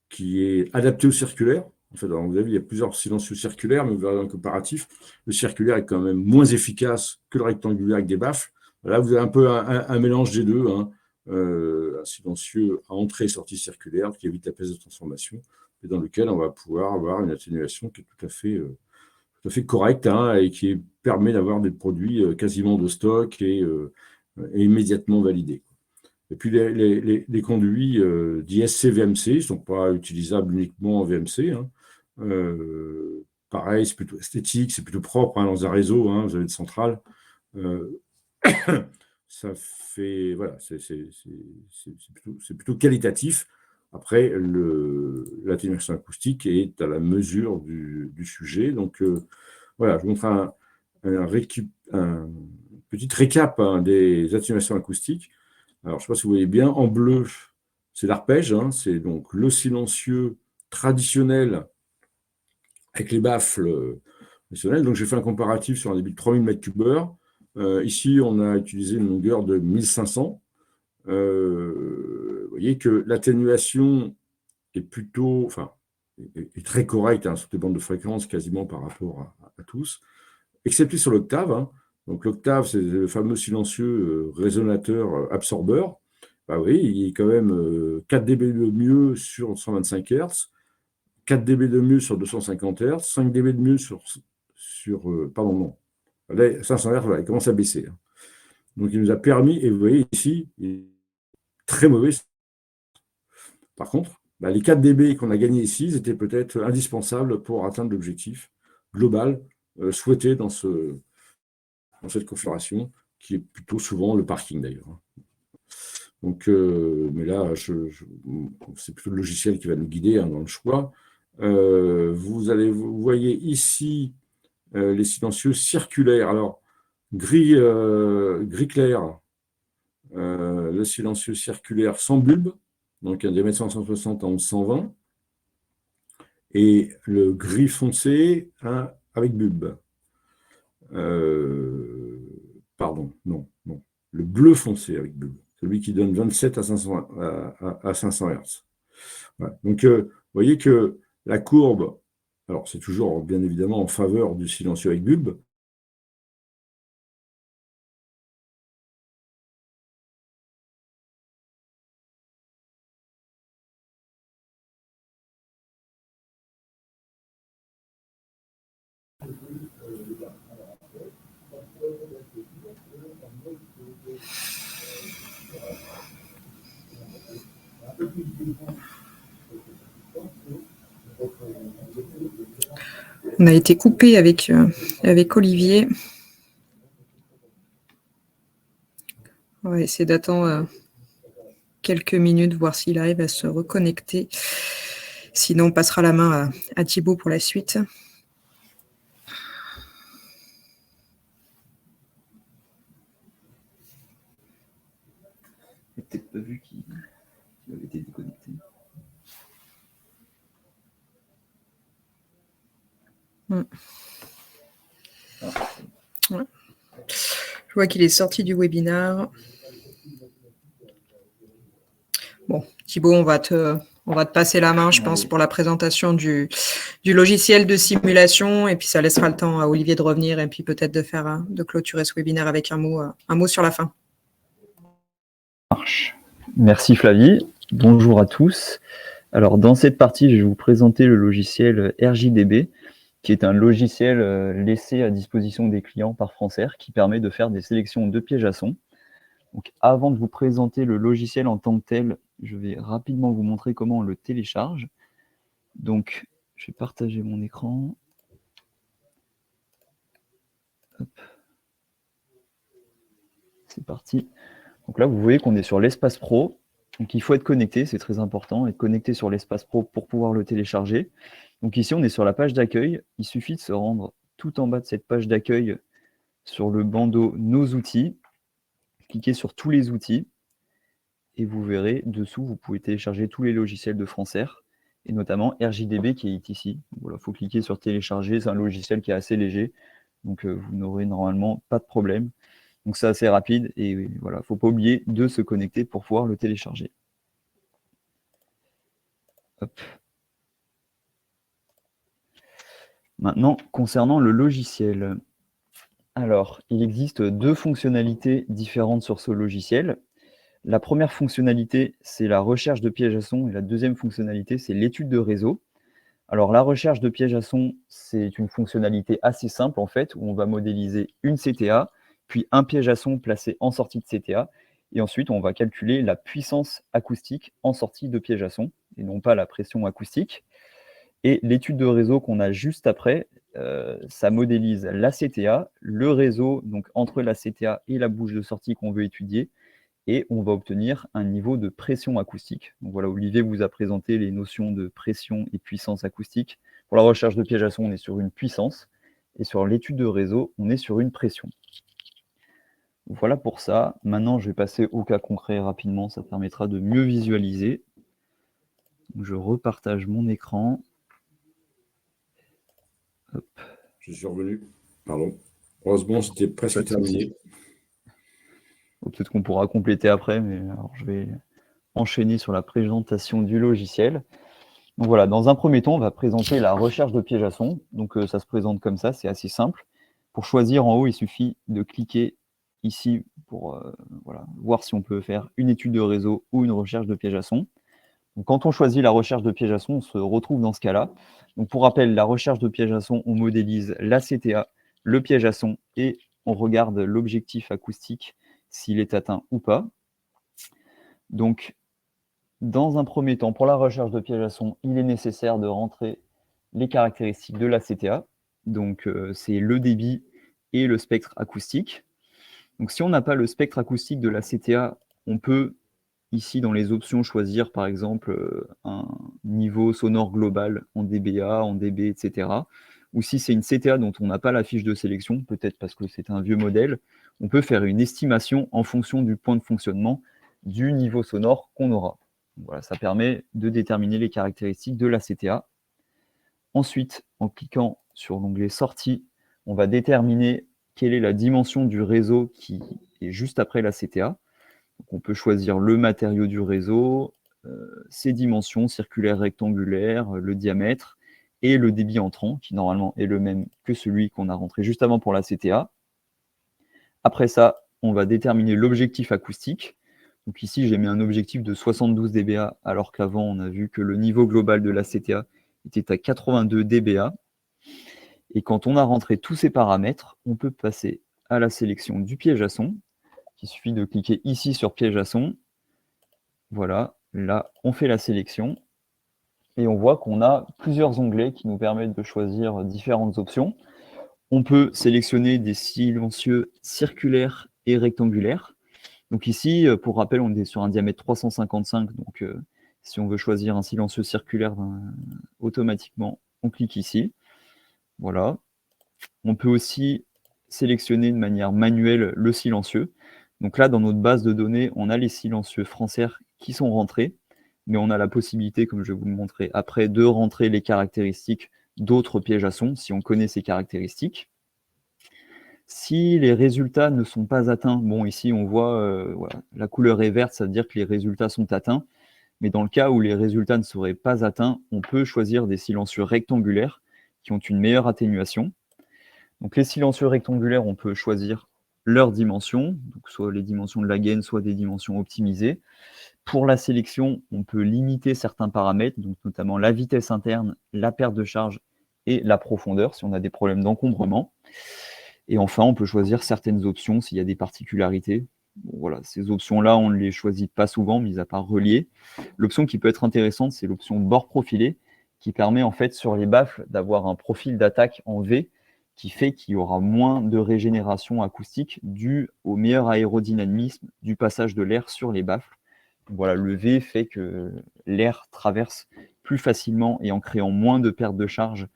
qui est adapté au circulaire. En fait, alors vous avez vu, il y a plusieurs silencieux circulaires, mais vous verrez dans le comparatif, le circulaire est quand même moins efficace que le rectangulaire avec des baffles. Là, vous avez un peu un mélange des deux, hein. un silencieux à entrée et sortie circulaire qui évite la perte de transformation, et dans lequel on va pouvoir avoir une atténuation qui est tout à fait correcte, hein, et qui permet d'avoir des produits quasiment de stock et immédiatement validés. Et puis les conduits d'ISC-VMC ne sont pas utilisables uniquement en VMC, hein. Pareil, c'est plutôt esthétique, c'est plutôt propre, hein, dans un réseau, hein, vous avez une centrale. Ça fait, voilà, c'est plutôt qualitatif. Après, l'atténuation acoustique est à la mesure du sujet. Donc, voilà, je vous montre un petit récap, hein, des atténuations acoustiques. Alors, je ne sais pas si vous voyez bien, en bleu, c'est l'arpège, hein, c'est donc le silencieux traditionnel avec les baffles traditionnels. Donc, j'ai fait un comparatif sur un débit de 3000 m3. Ici, on a utilisé une longueur de 1500. Vous voyez que l'atténuation est plutôt, enfin, est très correcte, hein, sur les bandes de fréquence quasiment par rapport à tous, excepté sur l'octave, hein. Donc l'octave, c'est le fameux silencieux résonateur absorbeur. Bah oui, il est quand même 4 dB de mieux sur 125 Hz, 4 dB de mieux sur 250 Hz, 5 dB de mieux pardon, non. Là, 500 Hz, voilà, il commence à baisser, hein. Donc il nous a permis, et vous voyez ici, il est très mauvais. Par contre, bah, les 4 dB qu'on a gagnés ici, ils étaient peut-être indispensables pour atteindre l'objectif global souhaité dans cette configuration, qui est plutôt souvent le parking d'ailleurs. Donc, mais là, c'est plutôt le logiciel qui va nous guider, hein, dans le choix. Vous voyez ici les silencieux circulaires. Alors, gris clair, le silencieux circulaire sans bulbe, donc un diamètre 160 en 120, et le gris foncé, hein, avec bulbe. Pardon, non. Le bleu foncé avec bulbe, celui qui donne 27 à 500 Hz. Voilà. Donc, vous voyez que la courbe, alors c'est toujours bien évidemment en faveur du silencieux avec bulbe. On a été coupé avec Olivier. On va essayer d'attendre quelques minutes, voir s'il arrive à se reconnecter. Sinon, on passera la main à Thibaut pour la suite. J'ai peut-être pas vu qu'il avait été déconnecté. Ah. Ouais. Je vois qu'il est sorti du webinaire. Bon, Thibaut, on va te passer la main, je pense, pour la présentation du logiciel de simulation, et puis ça laissera le temps à Olivier de revenir, et puis peut-être de clôturer ce webinaire avec un mot sur la fin. Merci Flavie, bonjour à tous. Alors dans cette partie, je vais vous présenter le logiciel RJDB, qui est un logiciel laissé à disposition des clients par Francaire, qui permet de faire des sélections de pièges à son. Donc, avant de vous présenter le logiciel en tant que tel, je vais rapidement vous montrer comment on le télécharge. Donc, je vais partager mon écran. C'est parti. Donc là, vous voyez qu'on est sur l'Espace Pro. Donc, il faut être connecté, c'est très important, être connecté sur l'Espace Pro pour pouvoir le télécharger. Donc ici, on est sur la page d'accueil. Il suffit de se rendre tout en bas de cette page d'accueil sur le bandeau « Nos outils ». Cliquez sur « Tous les outils » et vous verrez dessous, vous pouvez télécharger tous les logiciels de Francaire, et notamment RJDB qui est ici. Voilà, il faut cliquer sur « Télécharger », c'est un logiciel qui est assez léger, donc vous n'aurez normalement pas de problème. Donc c'est assez rapide, et voilà, il ne faut pas oublier de se connecter pour pouvoir le télécharger. Hop. Maintenant, concernant le logiciel. Alors, il existe deux fonctionnalités différentes sur ce logiciel. La première fonctionnalité, c'est la recherche de pièges à son, et la deuxième fonctionnalité, c'est l'étude de réseau. Alors, la recherche de pièges à son, c'est une fonctionnalité assez simple, en fait, où on va modéliser une CTA, puis un piège à son placé en sortie de CTA, et ensuite, on va calculer la puissance acoustique en sortie de piège à son, et non pas la pression acoustique. Et l'étude de réseau qu'on a juste après, ça modélise la CTA, le réseau donc entre la CTA et la bouche de sortie qu'on veut étudier, et on va obtenir un niveau de pression acoustique. Donc voilà, Olivier vous a présenté les notions de pression et puissance acoustique. Pour la recherche de pièges à son, on est sur une puissance, et sur l'étude de réseau, on est sur une pression. Voilà pour ça. Maintenant, je vais passer au cas concret rapidement, ça permettra de mieux visualiser. Je repartage mon écran. Hop. Je suis revenu. Pardon. Heureusement, c'était presque terminé. Peut-être qu'on pourra compléter après, mais alors je vais enchaîner sur la présentation du logiciel. Donc voilà, dans un premier temps, on va présenter la recherche de pièges à son. Donc ça se présente comme ça, c'est assez simple. Pour choisir en haut, il suffit de cliquer ici pour voilà, voir si on peut faire une étude de réseau ou une recherche de pièges à son. Donc, quand on choisit la recherche de pièges à son, on se retrouve dans ce cas-là. Donc pour rappel, la recherche de pièges à son, on modélise la CTA, le piège à son, et on regarde l'objectif acoustique, s'il est atteint ou pas. Donc, dans un premier temps, pour la recherche de pièges à son, il est nécessaire de rentrer les caractéristiques de la CTA. Donc, c'est le débit et le spectre acoustique. Donc, si on n'a pas le spectre acoustique de la CTA, on peut, ici, dans les options, choisir, par exemple, un niveau sonore global en dBA, en dB, etc. Ou si c'est une CTA dont on n'a pas la fiche de sélection, peut-être parce que c'est un vieux modèle, on peut faire une estimation en fonction du point de fonctionnement du niveau sonore qu'on aura. Voilà, ça permet de déterminer les caractéristiques de la CTA. Ensuite, en cliquant sur l'onglet Sortie, on va déterminer quelle est la dimension du réseau qui est juste après la CTA. Donc, on peut choisir le matériau du réseau, ses dimensions circulaires, rectangulaires, le diamètre et le débit entrant, qui normalement est le même que celui qu'on a rentré juste avant pour la CTA. Après ça, on va déterminer l'objectif acoustique. Donc ici, j'ai mis un objectif de 72 dBA, alors qu'avant, on a vu que le niveau global de la CTA était à 82 dBA. Et quand on a rentré tous ces paramètres, on peut passer à la sélection du piège à son. Il suffit de cliquer ici sur piège à son. Voilà, là, on fait la sélection. Et on voit qu'on a plusieurs onglets qui nous permettent de choisir différentes options. On peut sélectionner des silencieux circulaires et rectangulaires. Donc ici, pour rappel, on est sur un diamètre 355, donc si on veut choisir un silencieux circulaire, automatiquement, on clique ici. Voilà. On peut aussi sélectionner de manière manuelle le silencieux. Donc là, dans notre base de données, on a les silencieux français qui sont rentrés, mais on a la possibilité, comme je vais vous le montrer après, de rentrer les caractéristiques d'autres pièges à son, si on connaît ces caractéristiques. Si les résultats ne sont pas atteints, bon ici on voit voilà, la couleur est verte, ça veut dire que les résultats sont atteints, mais dans le cas où les résultats ne seraient pas atteints, on peut choisir des silencieux rectangulaires qui ont une meilleure atténuation. Donc les silencieux rectangulaires, on peut choisir leurs dimensions, donc soit les dimensions de la gaine, soit des dimensions optimisées. Pour la sélection, on peut limiter certains paramètres, donc notamment la vitesse interne, la perte de charge et la profondeur, si on a des problèmes d'encombrement. Et enfin, on peut choisir certaines options s'il y a des particularités. Bon, voilà, ces options-là, on ne les choisit pas souvent, mis à part relier. L'option qui peut être intéressante, c'est l'option bord profilé, qui permet en fait sur les baffles d'avoir un profil d'attaque en V, qui fait qu'il y aura moins de régénération acoustique due au meilleur aérodynamisme du passage de l'air sur les baffles. Donc voilà, le V fait que l'air traverse plus facilement et en créant moins de perte de charge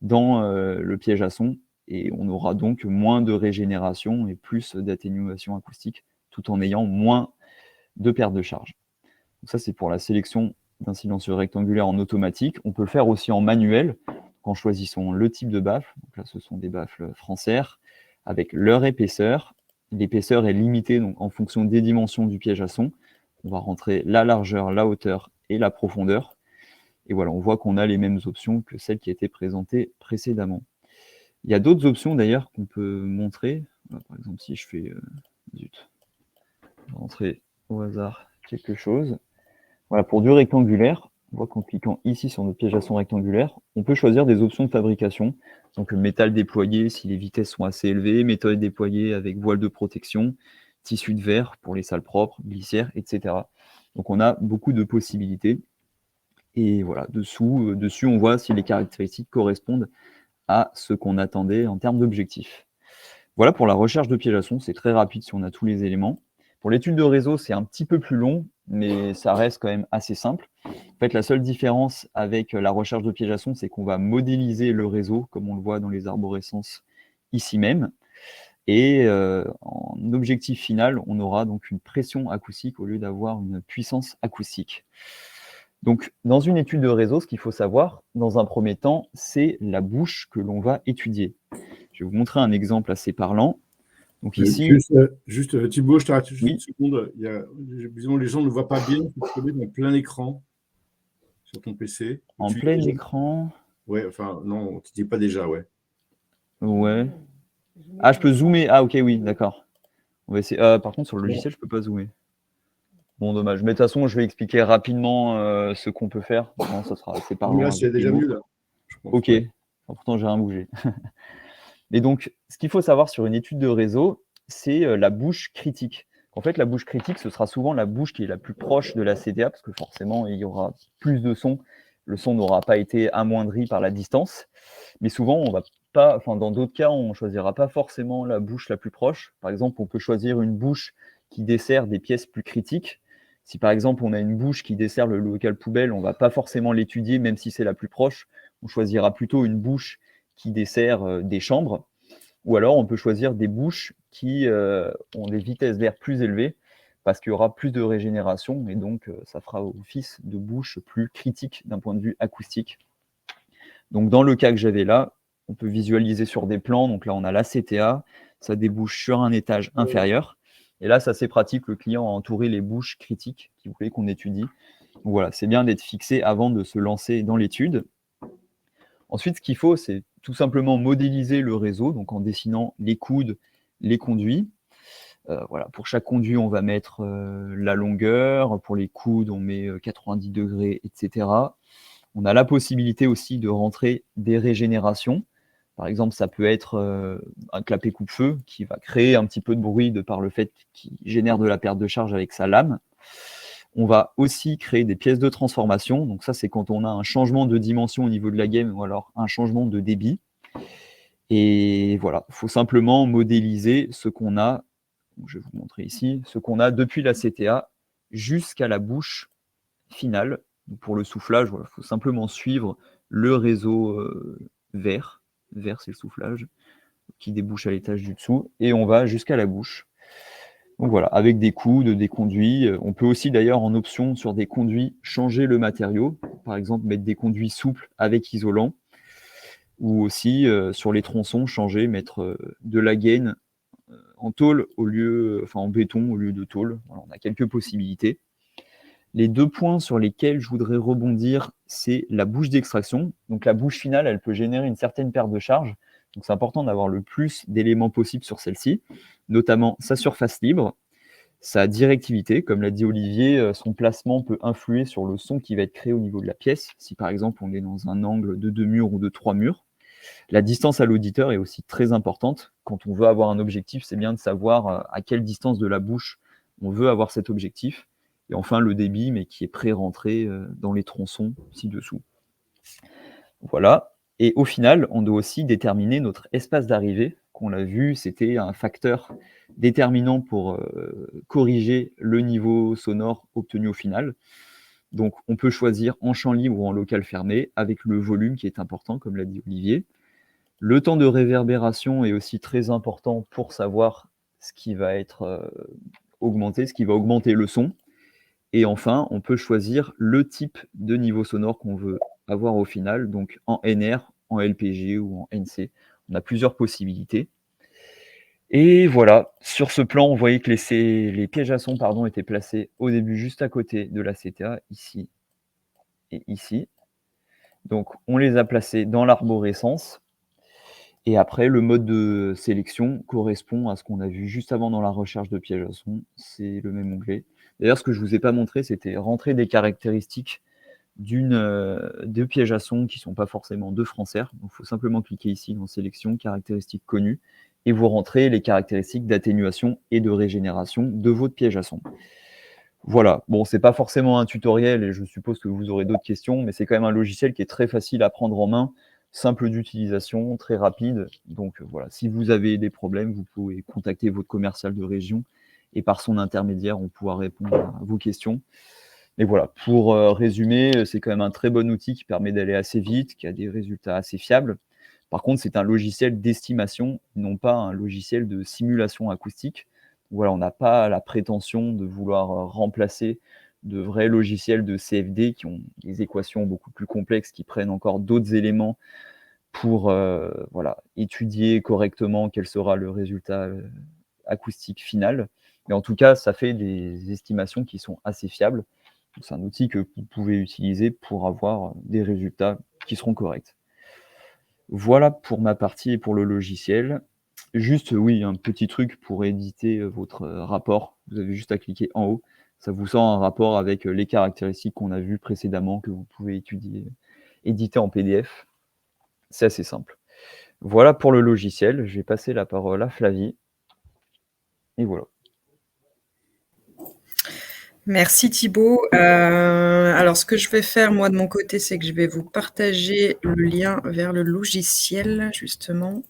dans le piège à son, et on aura donc moins de régénération et plus d'atténuation acoustique, tout en ayant moins de perte de charge. Donc ça, c'est pour la sélection d'un silencieux rectangulaire en automatique. On peut le faire aussi en manuel, en choisissant le type de baffle. Donc là, ce sont des baffles français, avec leur épaisseur. L'épaisseur est limitée donc, en fonction des dimensions du piège à son. On va rentrer la largeur, la hauteur et la profondeur. Et voilà, on voit qu'on a les mêmes options que celles qui étaient présentées précédemment. Il y a d'autres options d'ailleurs qu'on peut montrer. Voilà, par exemple, si je fais... zut. Je vais rentrer au hasard quelque chose. Voilà, pour du rectangulaire, on voit qu'en cliquant ici sur notre piège à son rectangulaire, on peut choisir des options de fabrication. Donc métal déployé si les vitesses sont assez élevées, métal déployé avec voile de protection, tissu de verre pour les salles propres, glissière, etc. Donc on a beaucoup de possibilités. Et voilà, dessus, on voit si les caractéristiques correspondent à ce qu'on attendait en termes d'objectifs. Voilà pour la recherche de piège à son, c'est très rapide si on a tous les éléments. Pour l'étude de réseau, c'est un petit peu plus long, mais ça reste quand même assez simple. En fait, la seule différence avec la recherche de piège à son, c'est qu'on va modéliser le réseau, comme on le voit dans les arborescences ici même. Et en objectif final, on aura donc une pression acoustique au lieu d'avoir une puissance acoustique. Donc, dans une étude de réseau, ce qu'il faut savoir, dans un premier temps, c'est la bouche que l'on va étudier. Je vais vous montrer un exemple assez parlant. Donc ici, Juste, Thibaut, je t'arrête juste une oui, seconde. Visiblement, les gens ne voient pas bien. Tu peux mettre en plein écran sur ton PC. en plein écran, Ouais, enfin, non, tu dis pas déjà, ouais. ouais. Ah, je peux zoomer. Ah, ok, oui, d'accord. On va essayer. Par contre, sur le logiciel, je peux pas zoomer. Bon, dommage. Mais de toute façon, je vais expliquer rapidement ce qu'on peut faire. Non, ça sera assez Mais parlant là, c'est avec les déjà mots. mieux, là. Je pense, Ok. ouais. Pourtant, j'ai rien bougé. Et donc, ce qu'il faut savoir sur une étude de réseau, c'est la bouche critique. En fait, la bouche critique, ce sera souvent la bouche qui est la plus proche de la CTA, parce que forcément, il y aura plus de son. Le son n'aura pas été amoindri par la distance. Mais souvent, on va pas, enfin, dans d'autres cas, on ne choisira pas forcément la bouche la plus proche. Par exemple, on peut choisir une bouche qui dessert des pièces plus critiques. Si par exemple, on a une bouche qui dessert le local poubelle, on ne va pas forcément l'étudier, même si c'est la plus proche. On choisira plutôt une bouche qui dessert des chambres. Ou alors, on peut choisir des bouches qui ont des vitesses d'air plus élevées parce qu'il y aura plus de régénération et donc ça fera office de bouche plus critique d'un point de vue acoustique. Donc, dans le cas que j'avais là, on peut visualiser sur des plans. Donc là, on a la CTA, ça débouche sur un étage inférieur. Et là, c'est assez pratique. Le client a entouré les bouches critiques qu'il voulait qu'on étudie. Donc voilà, c'est bien d'être fixé avant de se lancer dans l'étude. Ensuite, ce qu'il faut, c'est tout simplement modéliser le réseau, donc en dessinant les coudes, les conduits. Voilà, pour chaque conduit, on va mettre la longueur. Pour les coudes, on met 90 degrés, etc. On a la possibilité aussi de rentrer des régénérations. Par exemple, ça peut être un clapet coupe-feu qui va créer un petit peu de bruit de par le fait qu'il génère de la perte de charge avec sa lame. On va aussi créer des pièces de transformation. Donc ça, c'est quand on a un changement de dimension au niveau de la gamme ou alors un changement de débit. Et voilà, il faut simplement modéliser ce qu'on a, je vais vous montrer ici, ce qu'on a depuis la CTA jusqu'à la bouche finale. Donc pour le soufflage, il faut simplement suivre le réseau vert. Vert, c'est le soufflage qui débouche à l'étage du dessous. Et on va jusqu'à la bouche. Donc voilà, avec des coudes, des conduits. On peut aussi d'ailleurs en option sur des conduits changer le matériau. Par exemple, mettre des conduits souples avec isolant. Ou aussi sur les tronçons, changer, mettre de la gaine en tôle au lieu, enfin en béton au lieu de tôle. Voilà, on a quelques possibilités. Les deux points sur lesquels je voudrais rebondir, c'est la bouche d'extraction. Donc la bouche finale, elle peut générer une certaine perte de charge. Donc c'est important d'avoir le plus d'éléments possible sur celle-ci, notamment sa surface libre, sa directivité. Comme l'a dit Olivier, son placement peut influer sur le son qui va être créé au niveau de la pièce. Si par exemple on est dans un angle de 2 murs ou de 3 murs. La distance à l'auditeur est aussi très importante. Quand on veut avoir un objectif, c'est bien de savoir à quelle distance de la bouche on veut avoir cet objectif. Et enfin, le débit, mais qui est pré-rentré dans les tronçons ci-dessous. Voilà. Et au final, on doit aussi déterminer notre espace d'arrivée. Qu'on l'a vu, c'était un facteur déterminant pour corriger le niveau sonore obtenu au final. Donc, on peut choisir en champ libre ou en local fermé, avec le volume qui est important, comme l'a dit Olivier. Le temps de réverbération est aussi très important pour savoir ce qui va être augmenté, ce qui va augmenter le son. Et enfin, on peut choisir le type de niveau sonore qu'on veut avoir au final, donc en NR, en LPG ou en NC. On a plusieurs possibilités. Et voilà, sur ce plan, on voyait que les pièges à son étaient placés au début juste à côté de la CTA, ici et ici. Donc on les a placés dans l'arborescence. Et après, le mode de sélection correspond à ce qu'on a vu juste avant dans la recherche de pièges à son. C'est le même onglet. D'ailleurs, ce que je ne vous ai pas montré, c'était rentrer des caractéristiques de pièges à son qui ne sont pas forcément de Francer. Donc, il faut simplement cliquer ici dans sélection, caractéristiques connues, et vous rentrez les caractéristiques d'atténuation et de régénération de votre piège à son. Voilà, bon, c'est pas forcément un tutoriel et je suppose que vous aurez d'autres questions, mais c'est quand même un logiciel qui est très facile à prendre en main, simple d'utilisation, très rapide. Donc voilà, si vous avez des problèmes, vous pouvez contacter votre commercial de région et par son intermédiaire, on pourra répondre à vos questions. Mais voilà, pour résumer, c'est quand même un très bon outil qui permet d'aller assez vite, qui a des résultats assez fiables. Par contre, c'est un logiciel d'estimation, non pas un logiciel de simulation acoustique. Voilà, on n'a pas la prétention de vouloir remplacer de vrais logiciels de CFD qui ont des équations beaucoup plus complexes, qui prennent encore d'autres éléments pour voilà, étudier correctement quel sera le résultat acoustique final. Mais en tout cas, ça fait des estimations qui sont assez fiables. C'est un outil que vous pouvez utiliser pour avoir des résultats qui seront corrects. Voilà pour ma partie et pour le logiciel. Juste, oui, un petit truc pour éditer votre rapport. Vous avez juste à cliquer en haut. Ça vous sort un rapport avec les caractéristiques qu'on a vues précédemment que vous pouvez éditer en PDF. C'est assez simple. Voilà pour le logiciel. Je vais passer la parole à Flavie. Et voilà. Merci Thibaut. Alors, ce que je vais faire, moi, de mon côté, c'est que je vais vous partager le lien vers le logiciel, justement.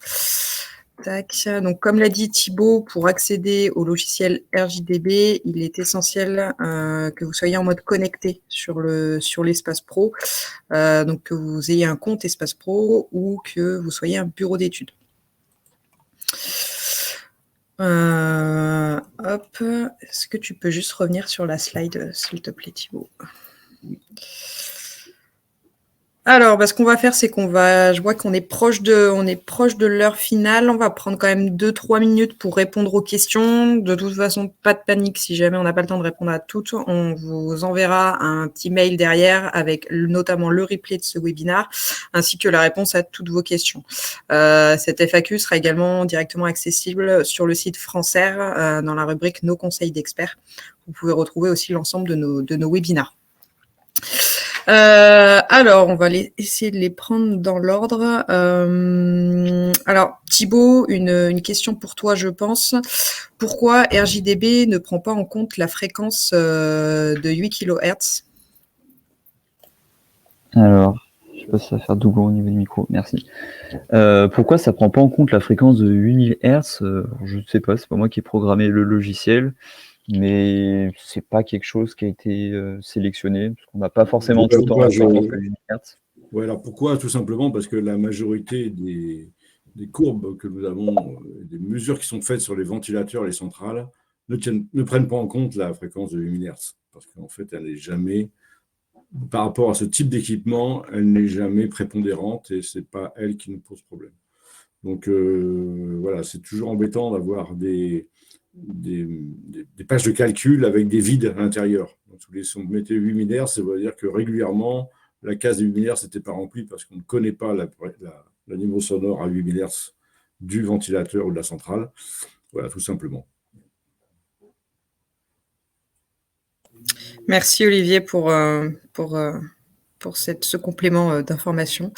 Tac. Donc, comme l'a dit Thibaut, pour accéder au logiciel RJDB, il est essentiel que vous soyez en mode connecté sur l'Espace Pro, donc que vous ayez un compte Espace Pro ou que vous soyez un bureau d'études. Hop, est-ce que tu peux juste revenir sur la slide, s'il te plaît, Thibaut? Alors, ce qu'on va faire, c'est je vois qu'on est proche de l'heure finale. On va prendre quand même 2-3 minutes pour répondre aux questions. De toute façon, pas de panique si jamais on n'a pas le temps de répondre à toutes. On vous enverra un petit mail derrière avec notamment le replay de ce webinaire ainsi que la réponse à toutes vos questions. Cette FAQ sera également directement accessible sur le site Francer dans la rubrique Nos conseils d'experts. Vous pouvez retrouver aussi l'ensemble de nos webinaires. Alors, on va essayer de les prendre dans l'ordre. Alors, Thibaut, une question pour toi, je pense. Pourquoi RJDB ne prend pas en compte la fréquence de 8 kHz? Alors, je sais pas si ça va faire doublon au niveau du micro, merci. Pourquoi ça prend pas en compte la fréquence de 8000 Hz? Je ne sais pas, c'est pas moi qui ai programmé le logiciel. Mais c'est pas quelque chose qui a été sélectionné, parce qu'on n'a pas forcément tout le temps la fréquence de 8 Hz. Oui, alors pourquoi? Tout simplement parce que la majorité des courbes que nous avons, des mesures qui sont faites sur les ventilateurs et les centrales, ne prennent pas en compte la fréquence de 8000 Hz. Parce qu'en fait, elle n'est jamais, par rapport à ce type d'équipement, elle n'est jamais prépondérante et ce n'est pas elle qui nous pose problème. Donc voilà, c'est toujours embêtant d'avoir des pages de calcul avec des vides à l'intérieur. Si on mettait 8000 Hz, ça veut dire que régulièrement, la case des 8000 Hz n'était pas remplie parce qu'on ne connaît pas la niveau sonore à 8000 Hz du ventilateur ou de la centrale. Voilà, tout simplement. Merci Olivier pour ce complément d'information.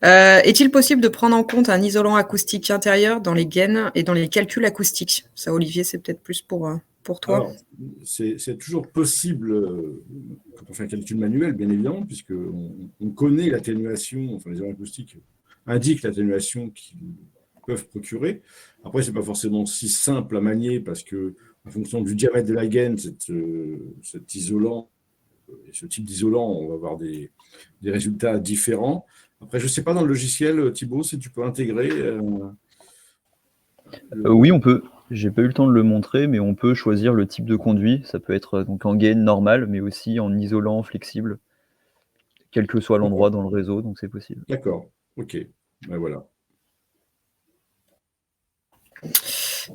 Est-il possible de prendre en compte un isolant acoustique intérieur dans les gaines et dans les calculs acoustiques? Ça, Olivier, c'est peut-être plus pour toi. Alors, c'est toujours possible quand on fait un calcul manuel, bien évidemment, puisqu'on connaît l'atténuation, enfin les isolants acoustiques indiquent l'atténuation qu'ils peuvent procurer. Après, ce n'est pas forcément si simple à manier parce que en fonction du diamètre de la gaine, cet isolant, ce type d'isolant, on va avoir des résultats différents. Après, je ne sais pas dans le logiciel, Thibaut, si tu peux intégrer. Oui, on peut. J'ai pas eu le temps de le montrer, mais on peut choisir le type de conduit. Ça peut être donc en gaine normale, mais aussi en isolant flexible, quel que soit l'endroit dans le réseau, donc c'est possible. D'accord, ok. Ben voilà.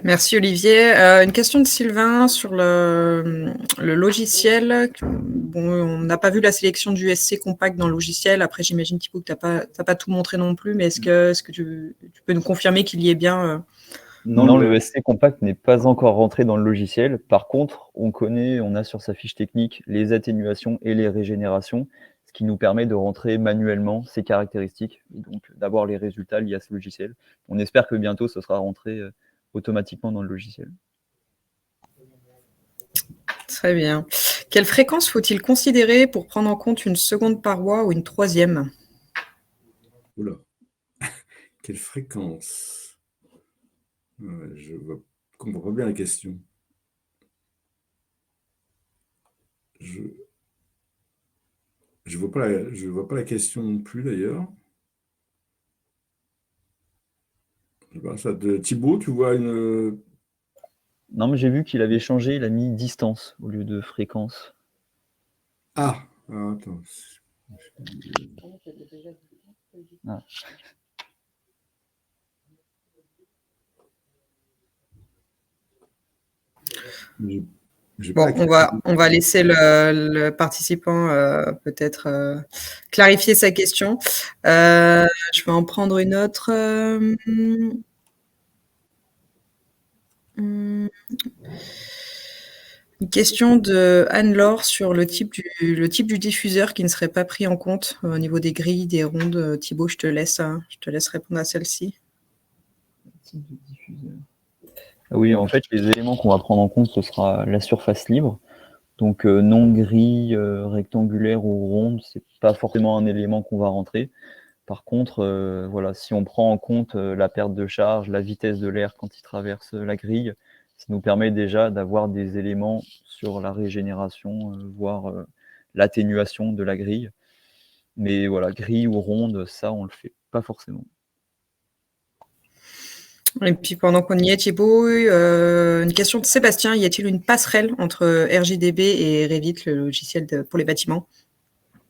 Merci Olivier. Une question de Sylvain sur le logiciel. Bon, on n'a pas vu la sélection du SC compact dans le logiciel. Après, j'imagine Thibaut que tu n'as pas tout montré non plus, mais est-ce que tu peux nous confirmer qu'il y est bien Non, le SC Compact n'est pas encore rentré dans le logiciel. Par contre, on a sur sa fiche technique les atténuations et les régénérations, ce qui nous permet de rentrer manuellement ces caractéristiques et donc d'avoir les résultats liés à ce logiciel. On espère que bientôt, ce sera rentré automatiquement dans le logiciel. Très bien. Quelle fréquence faut-il considérer pour prendre en compte une seconde paroi ou une troisième? Oula. Quelle fréquence? Je ne comprends pas bien la question. Je ne vois pas la question non plus, d'ailleurs. Thibaut, tu vois une... Non, mais j'ai vu qu'il avait changé, il a mis distance au lieu de fréquence. Ah, attends. Ah. Bon, on va laisser le participant peut-être clarifier sa question. Je vais en prendre une autre. Une question de Anne-Laure sur le type du diffuseur qui ne serait pas pris en compte au niveau des grilles, des rondes. Thibaut, je te laisse répondre à celle-ci. Type de diffuseur. Oui, en fait, les éléments qu'on va prendre en compte, ce sera la surface libre. Donc, non grille, rectangulaire ou ronde, c'est pas forcément un élément qu'on va rentrer. Par contre, voilà, si on prend en compte la perte de charge, la vitesse de l'air quand il traverse la grille, ça nous permet déjà d'avoir des éléments sur la régénération, voire l'atténuation de la grille. Mais voilà, grille ou ronde, ça, on le fait pas forcément. Et puis pendant qu'on y est, Thibaut, une question de Sébastien, y a-t-il une passerelle entre RJDB et Revit, le logiciel pour les bâtiments?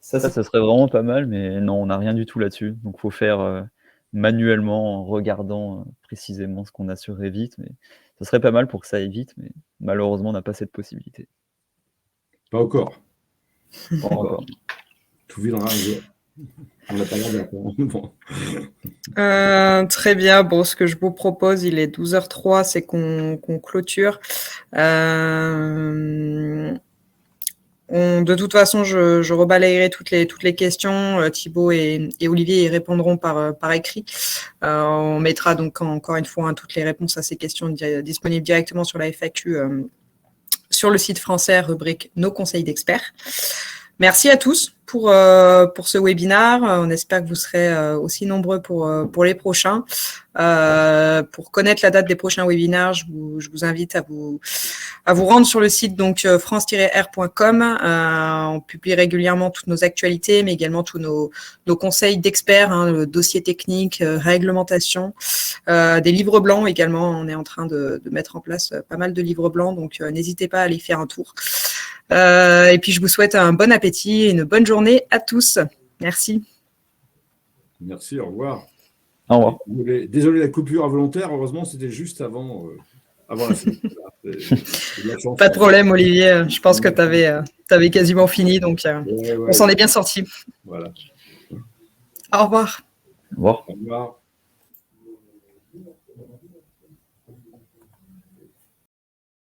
Ça serait vraiment pas mal, mais non, on n'a rien du tout là-dessus. Donc, il faut faire manuellement en regardant précisément ce qu'on a sur Revit. Mais ça serait pas mal pour que ça aille vite, mais malheureusement, on n'a pas cette possibilité. Pas encore. Pas encore. Tout viendra un jour. On n'a pas l'air d'accord. Bon. Très bien. Bon, ce que je vous propose, il est 12h03, c'est qu'on clôture. De toute façon, je rebalayerai toutes les questions. Thibaut et Olivier y répondront par écrit. On mettra donc encore une fois toutes les réponses à ces questions disponibles directement sur la FAQ sur le site français, rubrique Nos conseils d'experts. Merci à tous pour ce webinaire. On espère que vous serez aussi nombreux pour les prochains. Pour connaître la date des prochains webinaires, je vous invite à vous rendre sur le site donc france-r.com. On publie régulièrement toutes nos actualités, mais également tous nos conseils d'experts, le dossier technique, réglementation, des livres blancs également. On est en train de mettre en place pas mal de livres blancs, donc n'hésitez pas à aller faire un tour. Et puis, je vous souhaite un bon appétit et une bonne journée à tous. Merci. Merci, au revoir. Au revoir. Désolé la coupure involontaire, heureusement, c'était juste avant la fin. Pas de problème, Olivier. Je pense que tu avais quasiment fini, donc on s'en est bien sorti. Voilà. Au revoir. Au revoir. Au revoir.